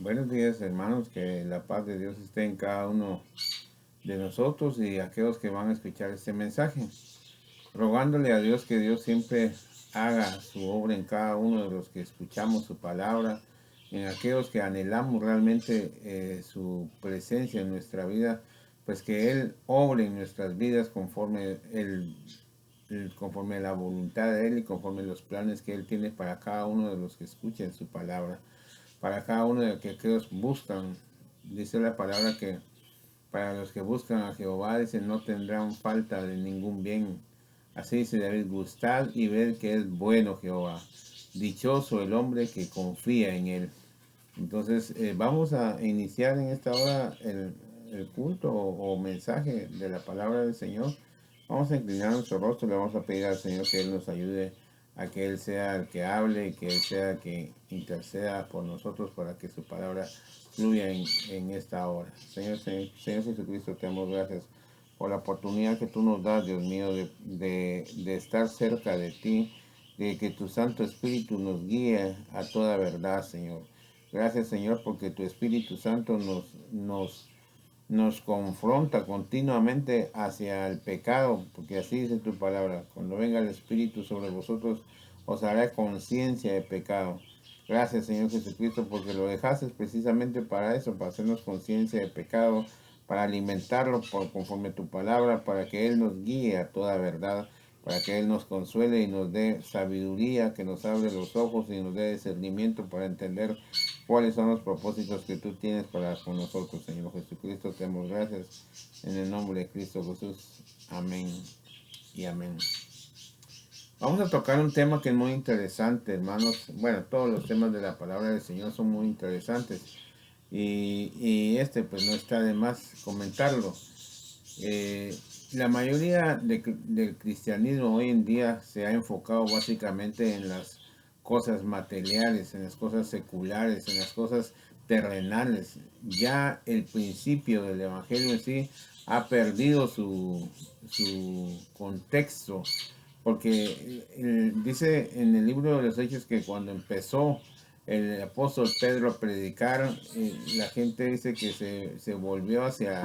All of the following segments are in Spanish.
Buenos días, hermanos, que la paz de Dios esté en cada uno de nosotros y aquellos que van a escuchar este mensaje, rogándole a Dios que Dios siempre haga su obra en cada uno de los que escuchamos su palabra, en aquellos que anhelamos realmente su presencia en nuestra vida, pues que Él obre en nuestras vidas conforme a la voluntad de Él y conforme a los planes que Él tiene para cada uno de los que escuchen su palabra, para cada uno de aquellos que buscan. Dice la palabra que para los que buscan a Jehová, dice, no tendrán falta de ningún bien. Así dice David, gustad y ver que es bueno Jehová. Dichoso el hombre que confía en él. Entonces, vamos a iniciar en esta hora el culto o mensaje de la palabra del Señor. Vamos a inclinar nuestro rostro y le vamos a pedir al Señor que Él nos ayude a que Él sea el que hable y que Él sea el que interceda por nosotros para que su palabra fluya en esta hora. Señor Jesucristo, te damos gracias por la oportunidad que tú nos das, Dios mío, de estar cerca de ti, de que tu Santo Espíritu nos guíe a toda verdad, Señor. Gracias, Señor, porque tu Espíritu Santo nos confronta continuamente hacia el pecado, porque así dice tu palabra. Cuando venga el Espíritu sobre vosotros, os hará conciencia de pecado. Gracias, Señor Jesucristo, porque lo dejaste precisamente para eso, para hacernos conciencia de pecado, para alimentarlo conforme tu palabra, para que Él nos guíe a toda verdad, para que Él nos consuele y nos dé sabiduría, que nos abre los ojos y nos dé discernimiento para entender cuáles son los propósitos que tú tienes para con nosotros, Señor Jesucristo. Te damos gracias en el nombre de Cristo Jesús. Amén y amén. Vamos a tocar un tema que es muy interesante, hermanos. Bueno, todos los temas de la palabra del Señor son muy interesantes. Y este, pues no está de más comentarlo. La mayoría del cristianismo hoy en día se ha enfocado básicamente en las cosas materiales, en las cosas seculares, en las cosas terrenales. Ya el principio del evangelio en sí ha perdido su contexto, porque dice en el libro de los Hechos que cuando empezó el apóstol Pedro a predicar, la gente dice que se volvió hacia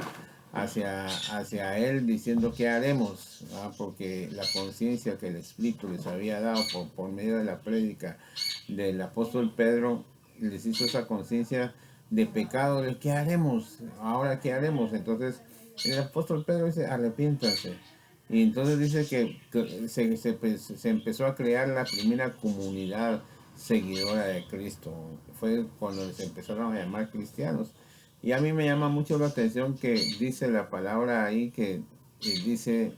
él diciendo qué haremos, porque la conciencia que el Espíritu les había dado por medio de la prédica del apóstol Pedro les hizo esa conciencia de pecado, de qué haremos, ahora qué haremos. Entonces el apóstol Pedro dice arrepiéntanse. Y entonces dice que se empezó a crear la primera comunidad seguidora de Cristo. Fue cuando se empezaron a llamar cristianos. Y a mí me llama mucho la atención que dice la palabra ahí dice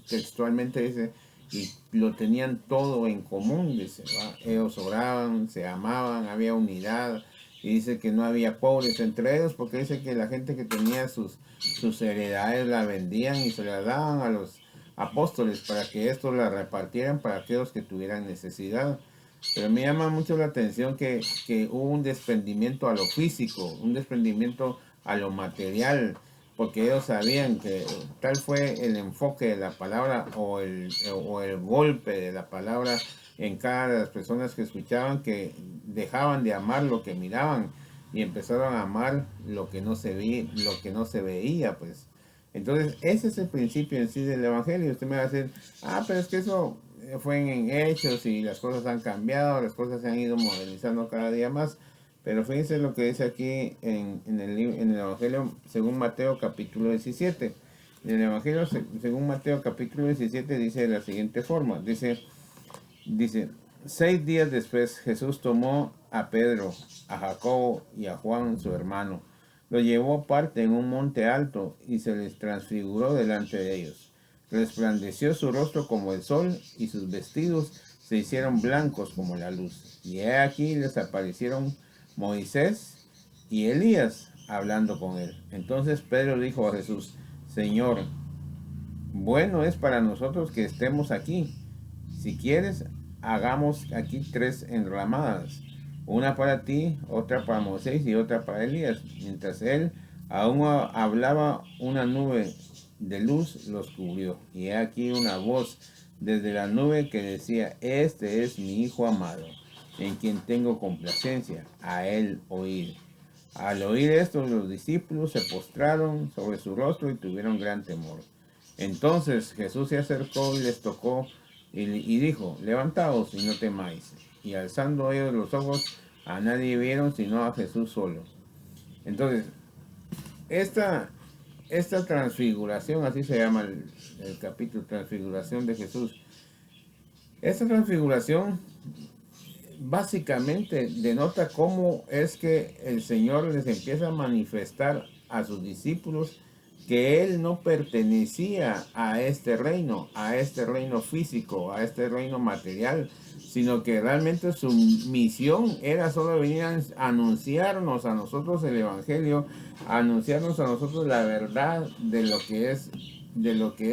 textualmente, dice, y lo tenían todo en común, dice, ¿va? Ellos oraban, se amaban, había unidad, y dice que no había pobres entre ellos, porque dice que la gente que tenía sus heredades la vendían y se las daban a los apóstoles para que estos la repartieran para aquellos que tuvieran necesidad. Pero me llama mucho la atención que hubo un desprendimiento a lo físico, un desprendimiento a lo material, porque ellos sabían que tal fue el enfoque de la palabra o el golpe de la palabra en cada de las personas que escuchaban, que dejaban de amar lo que miraban y empezaron a amar lo que no se lo que no se veía, pues. Entonces, ese es el principio en sí del Evangelio. Usted me va a decir, pero es que eso fue en hechos y las cosas han cambiado, las cosas se han ido modernizando cada día más. Pero fíjense lo que dice aquí en el Evangelio según Mateo capítulo 17. En el Evangelio según Mateo capítulo 17 dice de la siguiente forma. Dice, 6 días después Jesús tomó a Pedro, a Jacobo y a Juan su hermano. Lo llevó aparte en un monte alto y se les transfiguró delante de ellos. Resplandeció su rostro como el sol y sus vestidos se hicieron blancos como la luz. Y he aquí les aparecieron Moisés y Elías hablando con él. Entonces Pedro dijo a Jesús, Señor, bueno es para nosotros que estemos aquí. Si quieres, hagamos aquí 3 enramadas, una para ti, otra para Moisés y otra para Elías. Mientras él aún hablaba, una nube de luz los cubrió. Y he aquí una voz desde la nube que decía, este es mi Hijo amado, en quien tengo complacencia, a él oír. Al oír esto, los discípulos se postraron sobre su rostro y tuvieron gran temor. Entonces Jesús se acercó y les tocó y dijo, levantaos y no temáis. Y alzando ellos los ojos, a nadie vieron sino a Jesús solo. Entonces, esta, esta transfiguración, así se llama el capítulo, transfiguración de Jesús. Esta transfiguración básicamente denota cómo es que el Señor les empieza a manifestar a sus discípulos que Él no pertenecía a este reino físico, a este reino material, sino que realmente su misión era solo venir a anunciarnos a nosotros el Evangelio, a anunciarnos a nosotros la verdad de lo que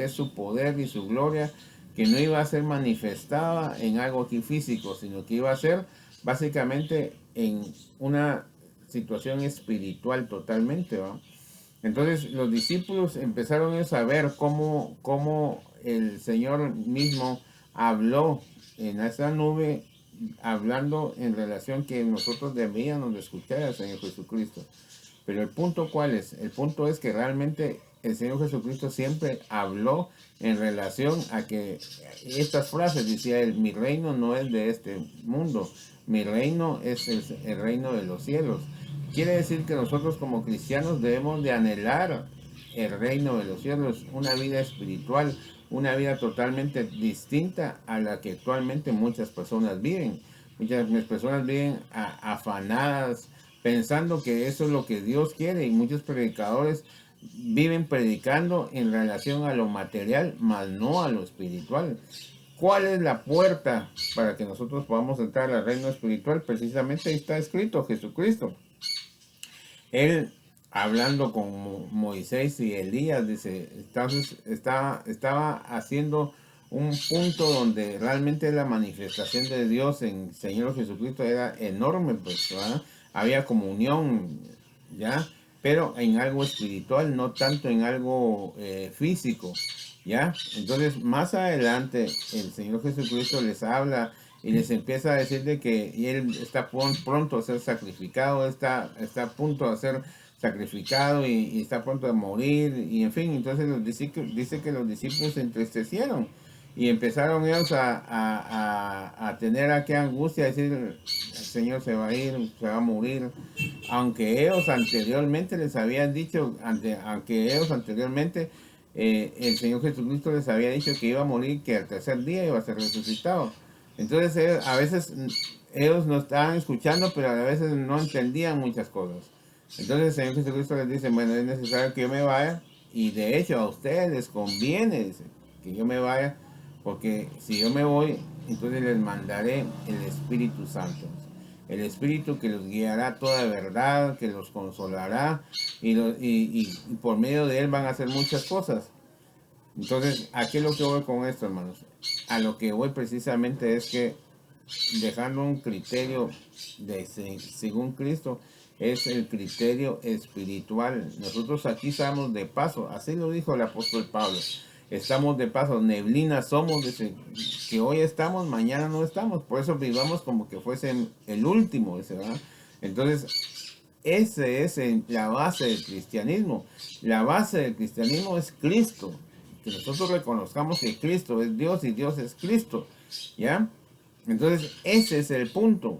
es su poder y su gloria, que no iba a ser manifestada en algo aquí físico, sino que iba a ser básicamente en una situación espiritual totalmente, ¿va? Entonces los discípulos empezaron a saber cómo el Señor mismo habló en esa nube, hablando en relación que nosotros debíamos de escuchar al Señor Jesucristo. Pero el punto, ¿cuál es? El punto es que realmente el Señor Jesucristo siempre habló en relación a que estas frases, decía él, mi reino no es de este mundo, mi reino es el reino de los cielos. Quiere decir que nosotros como cristianos debemos de anhelar el reino de los cielos, una vida espiritual, una vida totalmente distinta a la que actualmente muchas personas viven. Muchas personas viven afanadas, pensando que eso es lo que Dios quiere, y muchos predicadores viven predicando en relación a lo material, mas no a lo espiritual. ¿Cuál es la puerta para que nosotros podamos entrar al reino espiritual? Precisamente ahí está escrito, Jesucristo. Él, hablando con Moisés y Elías, dice, entonces estaba haciendo un punto donde realmente la manifestación de Dios en Señor Jesucristo era enorme, pues, ¿verdad? Había comunión, ¿ya? Pero en algo espiritual, no tanto en algo físico, ¿ya? Entonces, más adelante, el Señor Jesucristo les habla y les empieza a decir de que Él está pronto a ser sacrificado, está a punto de ser sacrificado y está pronto de morir, y en fin, entonces dice que los discípulos se entristecieron y empezaron ellos a tener aquella angustia, a decir, el Señor se va a ir, se va a morir, aunque ellos anteriormente les habían dicho, aunque ellos anteriormente el Señor Jesucristo les había dicho que iba a morir, que al tercer día iba a ser resucitado. Entonces a veces ellos no estaban escuchando, pero a veces no entendían muchas cosas. Entonces el Señor Jesucristo les dice, bueno, es necesario que yo me vaya, y de hecho a ustedes les conviene, dice, que yo me vaya, porque si yo me voy, entonces les mandaré el Espíritu Santo. El Espíritu que los guiará a toda verdad, que los consolará, y por medio de él van a hacer muchas cosas. Entonces, ¿a qué es lo que voy con esto, hermanos? A lo que voy precisamente es que, dejando un criterio según Cristo, es el criterio espiritual. Nosotros aquí estamos de paso, así lo dijo el apóstol Pablo. Estamos de paso, neblina somos, dice, que hoy estamos, mañana no estamos. Por eso vivamos como que fuese el último, dice, ¿verdad? Entonces, esa es la base del cristianismo. La base del cristianismo es Cristo. Que nosotros reconozcamos que Cristo es Dios y Dios es Cristo, ¿ya? Entonces, ese es el punto.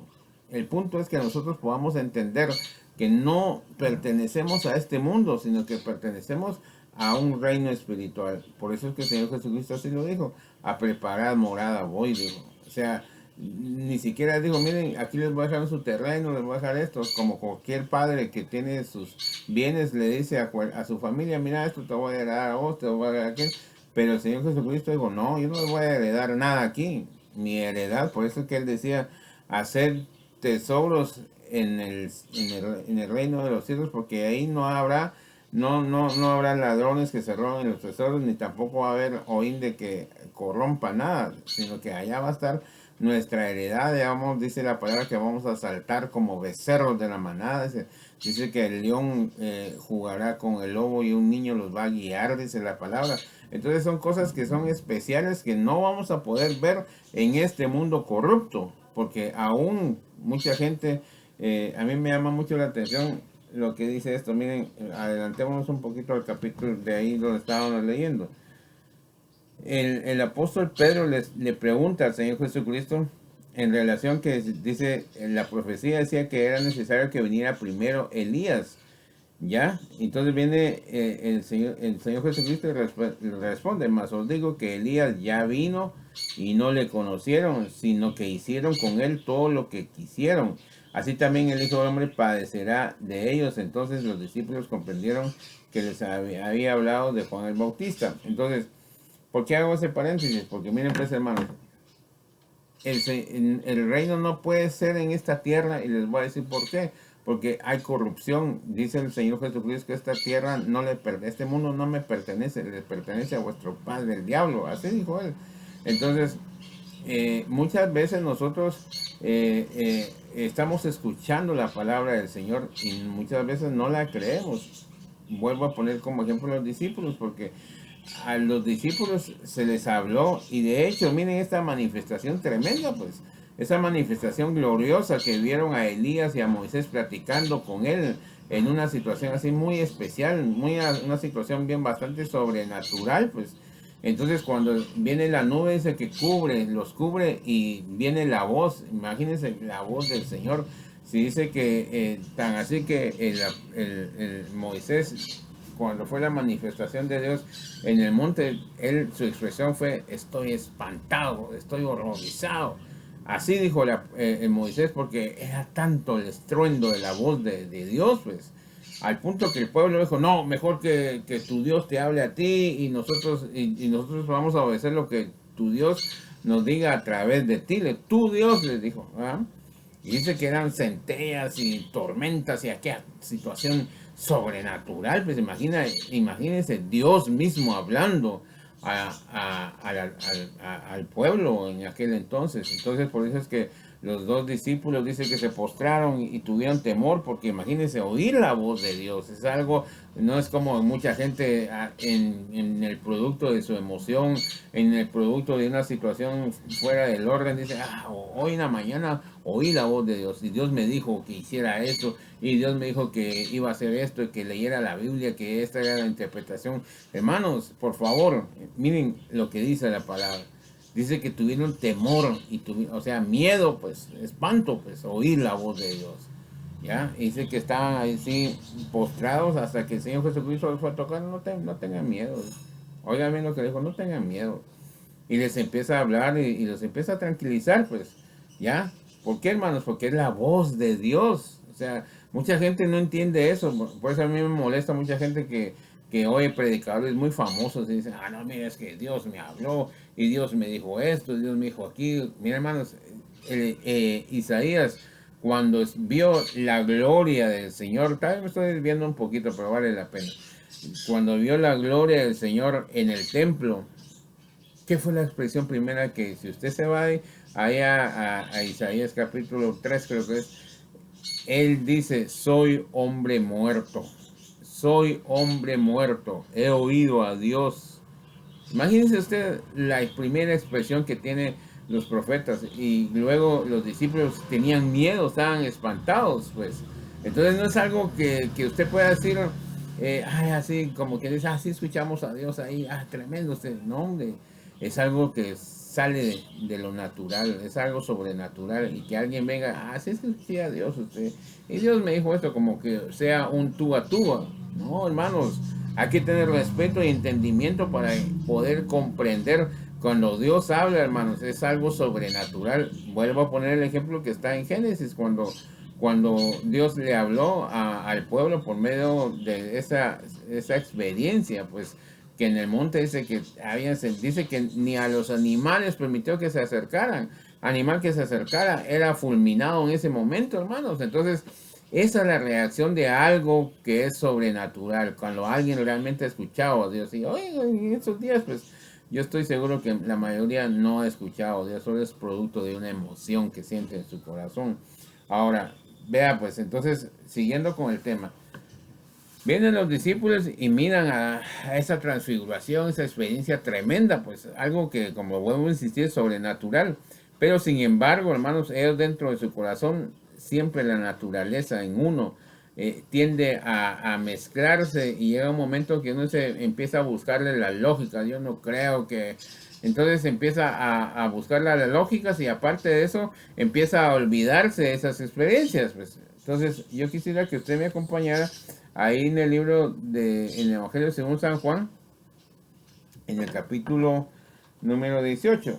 El punto es que nosotros podamos entender que no pertenecemos a este mundo, sino que pertenecemos a un reino espiritual. Por eso es que el Señor Jesucristo así lo dijo, a preparar morada voy, dijo. O sea, ni siquiera dijo, miren, aquí les voy a dejar su terreno, les voy a dejar esto, como cualquier padre que tiene sus bienes le dice a su familia, mira, esto te voy a heredar a vos, te voy a heredar a aquel. Pero el Señor Jesucristo dijo, no, yo no les voy a heredar nada aquí, mi heredad. Por eso es que él decía, hacer tesoros en el reino de los cielos, porque ahí no habrá no habrá ladrones que se roben los tesoros, ni tampoco va a haber oín de que corrompa nada, sino que allá va a estar nuestra heredad. Digamos, dice la palabra que vamos a saltar como becerros de la manada. Dice que el león jugará con el lobo y un niño los va a guiar, dice la palabra. Entonces son cosas que son especiales que no vamos a poder ver en este mundo corrupto, porque aún mucha gente, a mí me llama mucho la atención lo que dice esto. Miren, adelantémonos un poquito al capítulo de ahí donde estábamos leyendo. El apóstol Pedro le pregunta al Señor Jesucristo en relación que dice, en la profecía decía que era necesario que viniera primero Elías, ¿ya? Entonces viene el Señor Jesucristo y responde, mas os digo que Elías ya vino y no le conocieron, sino que hicieron con él todo lo que quisieron. Así también el Hijo del Hombre padecerá de ellos. Entonces los discípulos comprendieron que les había hablado de Juan el Bautista. Entonces, ¿por qué hago ese paréntesis? Porque miren pues, hermanos, el reino no puede ser en esta tierra, y les voy a decir por qué. Porque hay corrupción. Dice el Señor Jesucristo que esta tierra no le pertenece, este mundo no me pertenece, le pertenece a vuestro padre, el diablo. Así dijo él. Entonces, muchas veces nosotros estamos escuchando la palabra del Señor y muchas veces no la creemos. Vuelvo a poner como ejemplo a los discípulos, porque a los discípulos se les habló y de hecho miren esta manifestación tremenda, pues esa manifestación gloriosa que vieron a Elías y a Moisés platicando con él en una situación así muy especial, una situación bien bastante sobrenatural, pues entonces cuando viene la nube dice que los cubre y viene la voz, imagínense la voz del Señor. Si dice que tan así que el Moisés, cuando fue la manifestación de Dios en el monte, su expresión fue: estoy espantado, estoy horrorizado. Así dijo Moisés, porque era tanto el estruendo de la voz de Dios, pues, al punto que el pueblo dijo: no, mejor que tu Dios te hable a ti y nosotros vamos a obedecer lo que tu Dios nos diga a través de ti. Tu Dios les dijo, ¿verdad? Y dice que eran centellas y tormentas y aquella situación sobrenatural. Pues imagínense Dios mismo hablando al pueblo en aquel entonces. Entonces por eso es que los dos discípulos dice que se postraron y tuvieron temor, porque imagínense oír la voz de Dios. Es algo, no es como mucha gente en el producto de su emoción, en el producto de una situación fuera del orden, dice: hoy en la mañana oí la voz de Dios y Dios me dijo que hiciera esto y Dios me dijo que iba a hacer esto y que leyera la Biblia, que esta era la interpretación. Hermanos, por favor, miren lo que dice la palabra. Dice que tuvieron temor, o sea, miedo, pues, espanto, pues, oír la voz de Dios. ¿Ya? Y dice que estaban así postrados hasta que el Señor Jesucristo les fue a tocar. No tengan miedo. Oigan bien lo que dijo: no tengan miedo. Y les empieza a hablar y los empieza a tranquilizar, pues, ¿ya? ¿Por qué, hermanos? Porque es la voz de Dios. O sea, mucha gente no entiende eso. Por eso a mí me molesta mucha gente que oye predicadores muy famosos y dicen: no, mira, es que Dios me habló y Dios me dijo esto, Dios me dijo aquí. Mira, hermanos, Isaías, cuando vio la gloria del Señor, tal vez me estoy desviando un poquito, pero vale la pena. Cuando vio la gloria del Señor en el templo, ¿qué fue la expresión primera? Que si usted se va ahí a Isaías capítulo 3, creo que es, él dice: soy hombre muerto, soy hombre muerto, he oído a Dios. Imagínese usted la primera expresión que tienen los profetas, y luego los discípulos tenían miedo, estaban espantados, pues. Entonces no es algo que usted pueda decir, así como que dice: sí escuchamos a Dios ahí, tremendo usted. No, hombre, es algo que sale de lo natural, es algo sobrenatural, y que alguien venga: sí escuché a Dios usted, y Dios me dijo esto, como que sea un tú a tú. No, hermanos, hay que tener respeto y entendimiento para poder comprender. Cuando Dios habla, hermanos, es algo sobrenatural. Vuelvo a poner el ejemplo que está en Génesis, cuando Dios le habló al pueblo por medio de esa experiencia, pues, que en el monte dice que ni a los animales permitió que se acercaran. Animal que se acercara era fulminado en ese momento, hermanos. Entonces, esa es la reacción de algo que es sobrenatural, cuando alguien realmente ha escuchado a Dios. Y oye, en estos días, pues, yo estoy seguro que la mayoría no ha escuchado a Dios, solo es producto de una emoción que siente en su corazón. Ahora, vea, pues, entonces, siguiendo con el tema, vienen los discípulos y miran a esa transfiguración, esa experiencia tremenda, pues, algo que, como vuelvo a insistir, es sobrenatural. Pero sin embargo, hermanos, ellos dentro de su corazón, siempre la naturaleza en uno tiende a mezclarse y llega un momento que uno se empieza a buscarle la lógica. Yo no creo que... Entonces empieza a buscarle las lógicas y aparte de eso empieza a olvidarse de esas experiencias. Pues. Entonces yo quisiera que usted me acompañara ahí en el libro en el Evangelio según San Juan, en el capítulo número 18.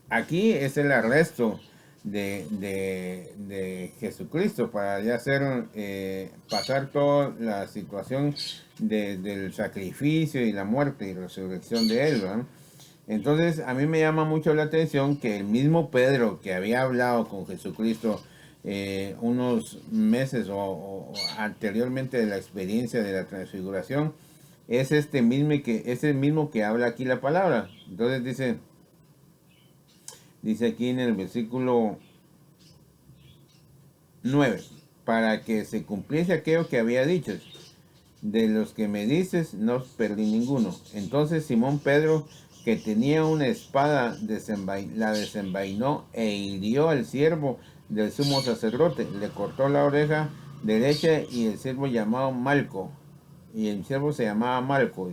Aquí es el arresto de Jesucristo para ya hacer pasar toda la situación del sacrificio y la muerte y resurrección de él, ¿verdad? Entonces a mí me llama mucho la atención que el mismo Pedro que había hablado con Jesucristo unos meses o anteriormente de la experiencia de la transfiguración, es es el mismo que habla aquí la palabra. Entonces dice aquí en el versículo 9, para que se cumpliese aquello que había dicho, de los que me dices no perdí ninguno. Entonces Simón Pedro, que tenía una espada, la desenvainó e hirió al siervo del sumo sacerdote, le cortó la oreja derecha y el siervo llamado Malco, y el siervo se llamaba Malco.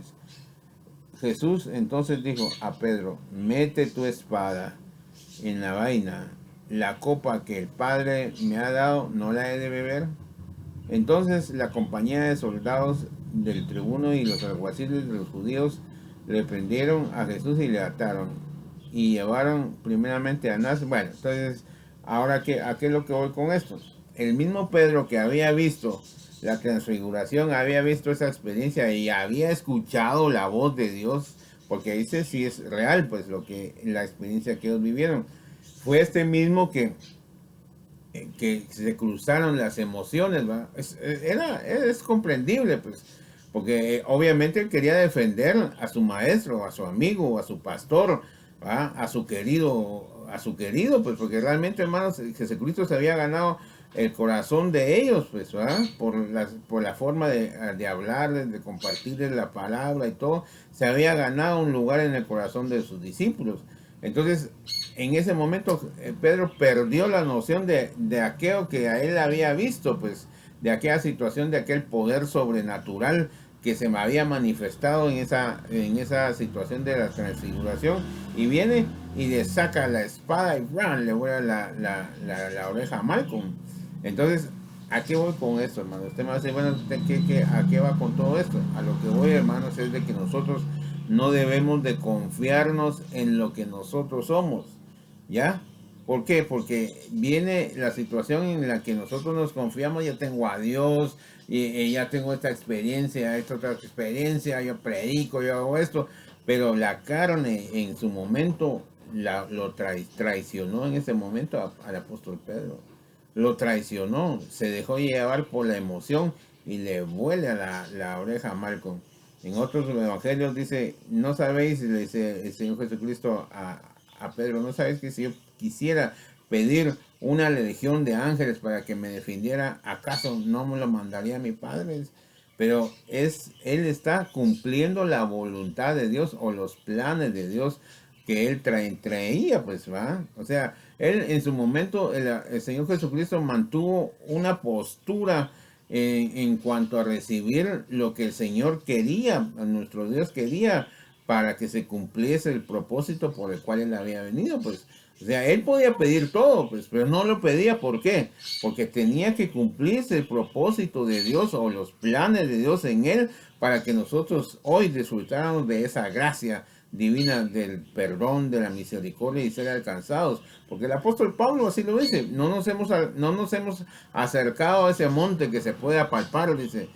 Jesús entonces dijo a Pedro, mete tu espada en la vaina, la copa que el Padre me ha dado, ¿no la he de beber? Entonces la compañía de soldados del tribuno y los alguaciles de los judíos le prendieron a Jesús y le ataron y llevaron primeramente a Anás. Bueno, entonces, ahora ¿a qué es lo que voy con esto? El mismo Pedro que había visto la transfiguración, había visto esa experiencia y había escuchado la voz de Dios, porque dice si es real, pues la experiencia que ellos vivieron. Fue este mismo que se cruzaron las emociones, ¿va? Es comprendible, pues, porque obviamente él quería defender a su maestro, a su amigo, a su pastor, ¿va? A su querido, pues, porque realmente, hermanos, Jesucristo se había ganado el corazón de ellos, pues, ¿va? Por la forma de hablar, de compartir la palabra y todo, se había ganado un lugar en el corazón de sus discípulos. Entonces, en ese momento Pedro perdió la noción de aquello que a él había visto, pues de aquella situación, de aquel poder sobrenatural que se me había manifestado en esa situación de la transfiguración, y viene y le saca la espada y ¡bran! Le vuela la oreja a Malcolm. Entonces, ¿a qué voy con esto, hermano? Usted me va a decir, bueno, ¿a qué va con todo esto? A lo que voy, hermanos, es de que nosotros no debemos de confiarnos en lo que nosotros somos, ¿ya? ¿Por qué? Porque viene la situación en la que nosotros nos confiamos, ya tengo a Dios, y ya tengo esta experiencia, esta otra experiencia, yo predico, yo hago esto, pero la carne en su momento traicionó en ese momento al apóstol Pedro. Lo traicionó, se dejó llevar por la emoción y le vuela la oreja a Malcolm. En otros evangelios dice, no sabéis, le dice el Señor Jesucristo a Pedro, no sabéis que si yo quisiera pedir una legión de ángeles para que me defendiera, ¿acaso no me lo mandaría mi Padre? Pero él está cumpliendo la voluntad de Dios o los planes de Dios que él traía, pues, ¿va? O sea, él en su momento, el Señor Jesucristo mantuvo una postura en cuanto a recibir lo que el Señor quería, nuestro Dios quería, para que se cumpliese el propósito por el cual él había venido, pues. O sea, él podía pedir todo, pues, pero no lo pedía. ¿Por qué? Porque tenía que cumplirse el propósito de Dios o los planes de Dios en él para que nosotros hoy disfrutáramos de esa gracia divina del perdón, de la misericordia y ser alcanzados. Porque el apóstol Pablo así lo dice, no nos hemos acercado a ese monte que se puede apalpar, dice,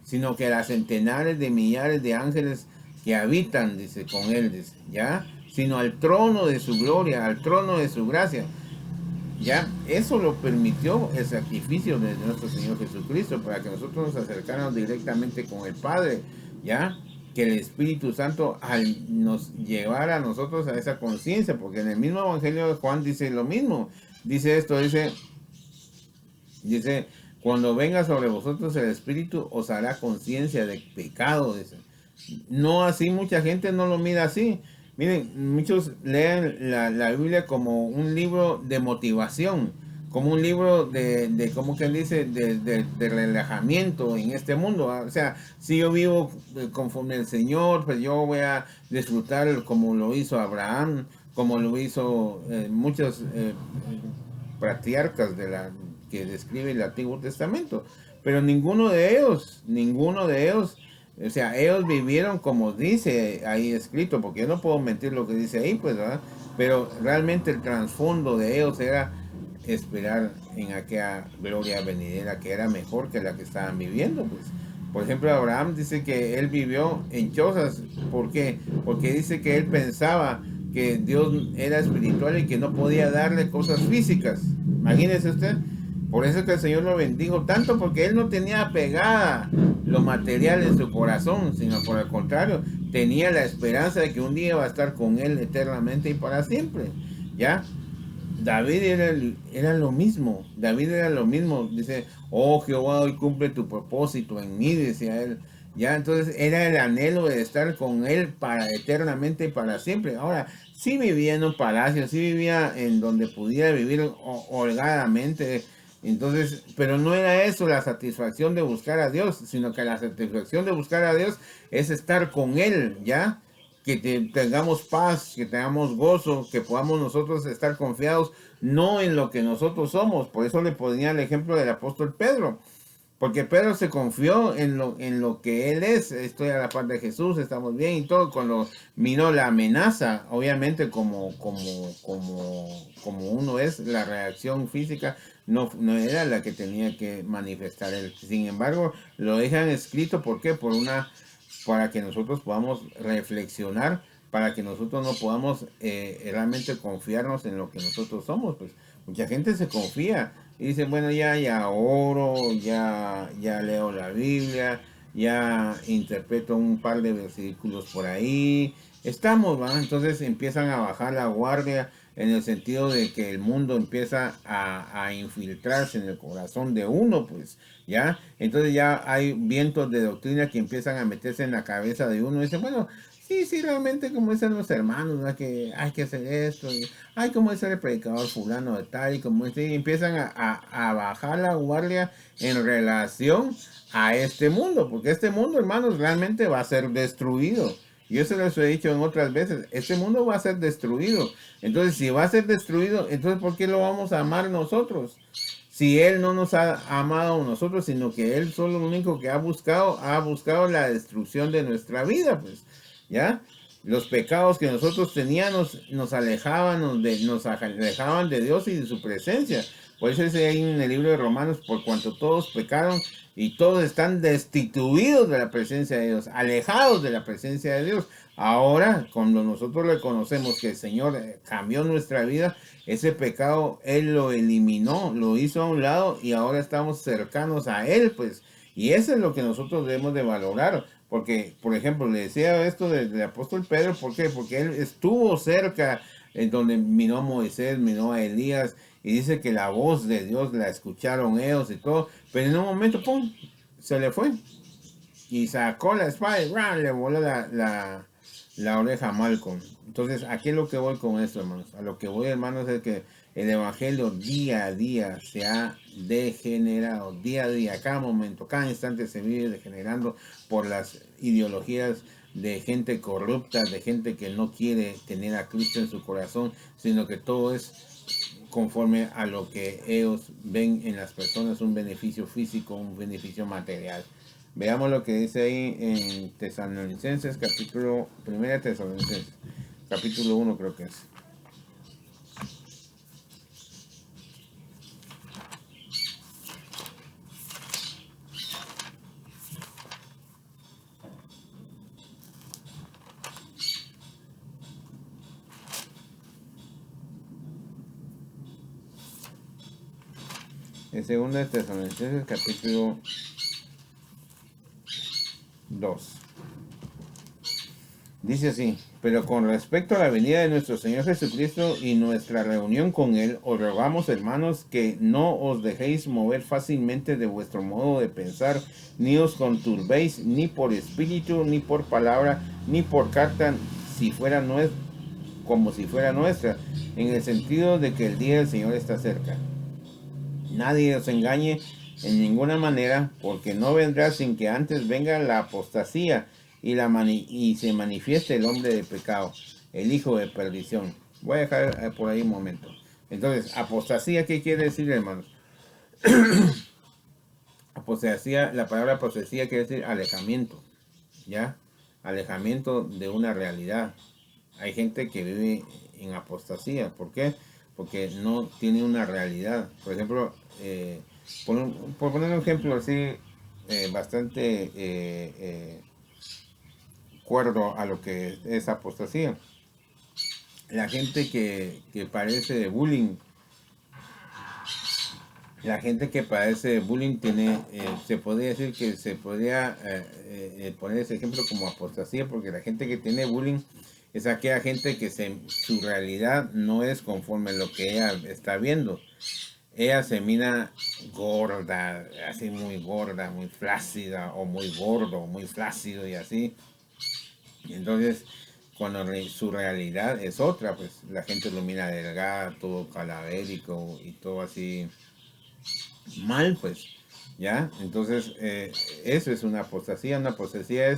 sino que a las centenares de millares de ángeles que habitan, dice, con él, dice, ¿ya? Sino al trono de su gloria, al trono de su gracia. Ya, eso lo permitió el sacrificio de nuestro Señor Jesucristo para que nosotros nos acercáramos directamente con el Padre, ya, que el Espíritu Santo nos llevara a nosotros a esa conciencia, porque en el mismo Evangelio de Juan dice lo mismo, dice esto, dice, cuando venga sobre vosotros el Espíritu os hará conciencia de pecado, dice. No así, mucha gente no lo mira así. Miren, muchos leen la Biblia como un libro de motivación, como un libro de como quien dice, de relajamiento en este mundo. O sea, si yo vivo conforme el Señor, pues yo voy a disfrutar como lo hizo Abraham, como lo hizo muchos patriarcas que describe el Antiguo Testamento. Pero ninguno de ellos, o sea, ellos vivieron como dice ahí escrito, porque yo no puedo mentir lo que dice ahí, pues, ¿verdad? Pero realmente el trasfondo de ellos era esperar en aquella gloria venidera que era mejor que la que estaban viviendo, pues. Por ejemplo, Abraham dice que él vivió en chozas. ¿Por qué? Porque dice que él pensaba que Dios era espiritual y que no podía darle cosas físicas. Imagínese usted. Por eso es que el Señor lo bendijo tanto, porque él no tenía pegada lo material en su corazón, sino por el contrario, tenía la esperanza de que un día va a estar con él eternamente y para siempre. ¿Ya? David era lo mismo. David era lo mismo. Dice, oh Jehová, hoy cumple tu propósito en mí, decía él. Ya, entonces era el anhelo de estar con él para eternamente y para siempre. Ahora, sí vivía en un palacio, sí vivía en donde pudiera vivir holgadamente. Entonces, pero no era eso la satisfacción de buscar a Dios, sino que la satisfacción de buscar a Dios es estar con él, ¿ya? Que tengamos paz, que tengamos gozo, que podamos nosotros estar confiados no en lo que nosotros somos. Por eso le ponía el ejemplo del apóstol Pedro, porque Pedro se confió en lo que él es. Estoy a la par de Jesús, estamos bien y todo. Cuando vino la amenaza, obviamente como uno es, la reacción física no era la que tenía que manifestar él. Sin embargo, lo dejan escrito, ¿por qué? Para que nosotros podamos reflexionar, para que nosotros no podamos realmente confiarnos en lo que nosotros somos. Pues mucha gente se confía y dice, bueno, ya oro, ya leo la Biblia, ya interpreto un par de versículos por ahí, estamos, ¿va? Entonces empiezan a bajar la guardia en el sentido de que el mundo empieza a infiltrarse en el corazón de uno, pues, ¿ya? Entonces ya hay vientos de doctrina que empiezan a meterse en la cabeza de uno y dicen, bueno, sí, realmente como dicen los hermanos, ¿no? Que hay que hacer esto, y hay como dice el predicador fulano de tal, y como este, y empiezan a bajar la guardia en relación a este mundo, porque este mundo, hermanos, realmente va a ser destruido. Yo se los he dicho en otras veces, este mundo va a ser destruido. Entonces, si va a ser destruido, entonces ¿por qué lo vamos a amar nosotros? Si Él no nos ha amado a nosotros, sino que Él solo lo único que ha buscado la destrucción de nuestra vida, pues, ¿ya? Los pecados que nosotros teníamos nos alejaban, nos alejaban de Dios y de su presencia. Por eso dice ahí en el libro de Romanos, por cuanto todos pecaron y todos están destituidos de la presencia de Dios, alejados de la presencia de Dios. Ahora, cuando nosotros reconocemos que el Señor cambió nuestra vida, ese pecado Él lo eliminó, lo hizo a un lado y ahora estamos cercanos a Él, pues. Y eso es lo que nosotros debemos de valorar. Porque, por ejemplo, le decía esto del apóstol Pedro, ¿por qué? Porque él estuvo cerca en donde miró a Moisés, miró a Elías, y dice que la voz de Dios la escucharon ellos y todo, pero en un momento, ¡pum!, se le fue. Y sacó la espada y ¡ram!, le voló la oreja a Malcolm. Entonces, ¿a qué es lo que voy con esto, hermanos? A lo que voy, hermanos, es que el evangelio día a día se ha degenerado, día a día, cada momento, cada instante se vive degenerando por las ideologías de gente corrupta, de gente que no quiere tener a Cristo en su corazón, sino que todo es conforme a lo que ellos ven en las personas, un beneficio físico, un beneficio material. Veamos lo que dice ahí en Tesalonicenses, primera Tesalonicenses, capítulo 1 creo que es. En segunda Tesalonicenses, capítulo 2. Dice así, pero con respecto a la venida de nuestro Señor Jesucristo y nuestra reunión con Él, os rogamos, hermanos, que no os dejéis mover fácilmente de vuestro modo de pensar, ni os conturbéis, ni por espíritu, ni por palabra, ni por carta, como si fuera nuestra, en el sentido de que el día del Señor está cerca. Nadie os engañe en ninguna manera, porque no vendrá sin que antes venga la apostasía y se manifieste el hombre de pecado, el hijo de perdición. Voy a dejar por ahí un momento. Entonces, apostasía, ¿qué quiere decir, hermanos? Apostasía, la palabra apostasía quiere decir alejamiento, ¿ya? Alejamiento de una realidad. Hay gente que vive en apostasía. ¿Por qué? Porque no tiene una realidad. Por ejemplo, por poner un ejemplo así, bastante cuerdo a lo que es apostasía. La gente que padece de bullying, la gente que padece de bullying tiene, se podría decir que se podría poner ese ejemplo como apostasía, porque la gente que tiene bullying es aquella gente que su realidad no es conforme a lo que ella está viendo. Ella se mira gorda, así muy gorda, muy flácida, o muy gordo, muy flácido y así. Y entonces, cuando su realidad es otra, pues la gente lo mira delgado, todo calavérico y todo así mal, pues, ¿ya? Entonces, eso es una apostasía. Una apostasía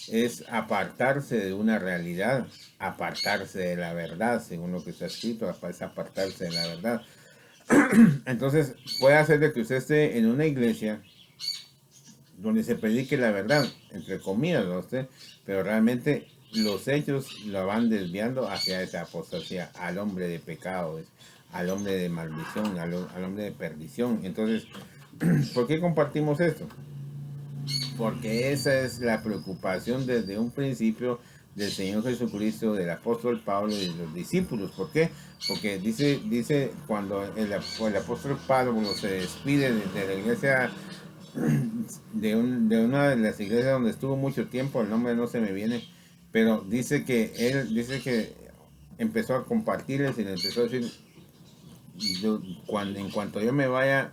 es apartarse de una realidad, apartarse de la verdad, según lo que está escrito, es apartarse de la verdad. Entonces, puede hacer de que usted esté en una iglesia donde se predique la verdad, entre comillas, ¿no? Pero realmente los hechos lo van desviando hacia esa apostasía, al hombre de pecado, al hombre de maldición, al hombre de perdición. Entonces, ¿por qué compartimos esto? Porque esa es la preocupación desde un principio del Señor Jesucristo, del apóstol Pablo y de los discípulos. ¿Por qué? Porque dice cuando el apóstol Pablo se despide de la iglesia, de una de las iglesias donde estuvo mucho tiempo, el nombre no se me viene, pero dice que él dice que empezó a compartirles y le empezó a decir, en cuanto yo me vaya,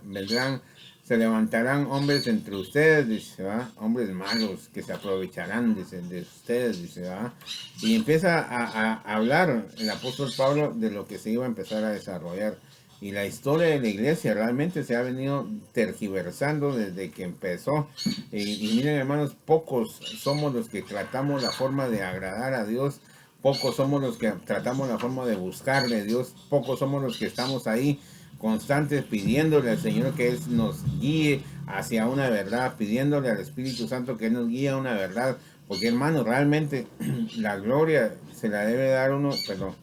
se levantarán hombres entre ustedes, dice, ¿va? Hombres malos que se aprovecharán de ustedes, dice, ¿va? Y empieza a hablar el apóstol Pablo de lo que se iba a empezar a desarrollar. Y la historia de la iglesia realmente se ha venido tergiversando desde que empezó. Y miren, hermanos, pocos somos los que tratamos la forma de agradar a Dios. Pocos somos los que tratamos la forma de buscarle a Dios. Pocos somos los que estamos ahí constantes pidiéndole al Señor que Él nos guíe hacia una verdad, pidiéndole al Espíritu Santo que Él nos guíe a una verdad. Porque, hermano, realmente la gloria se la debe dar uno, perdón.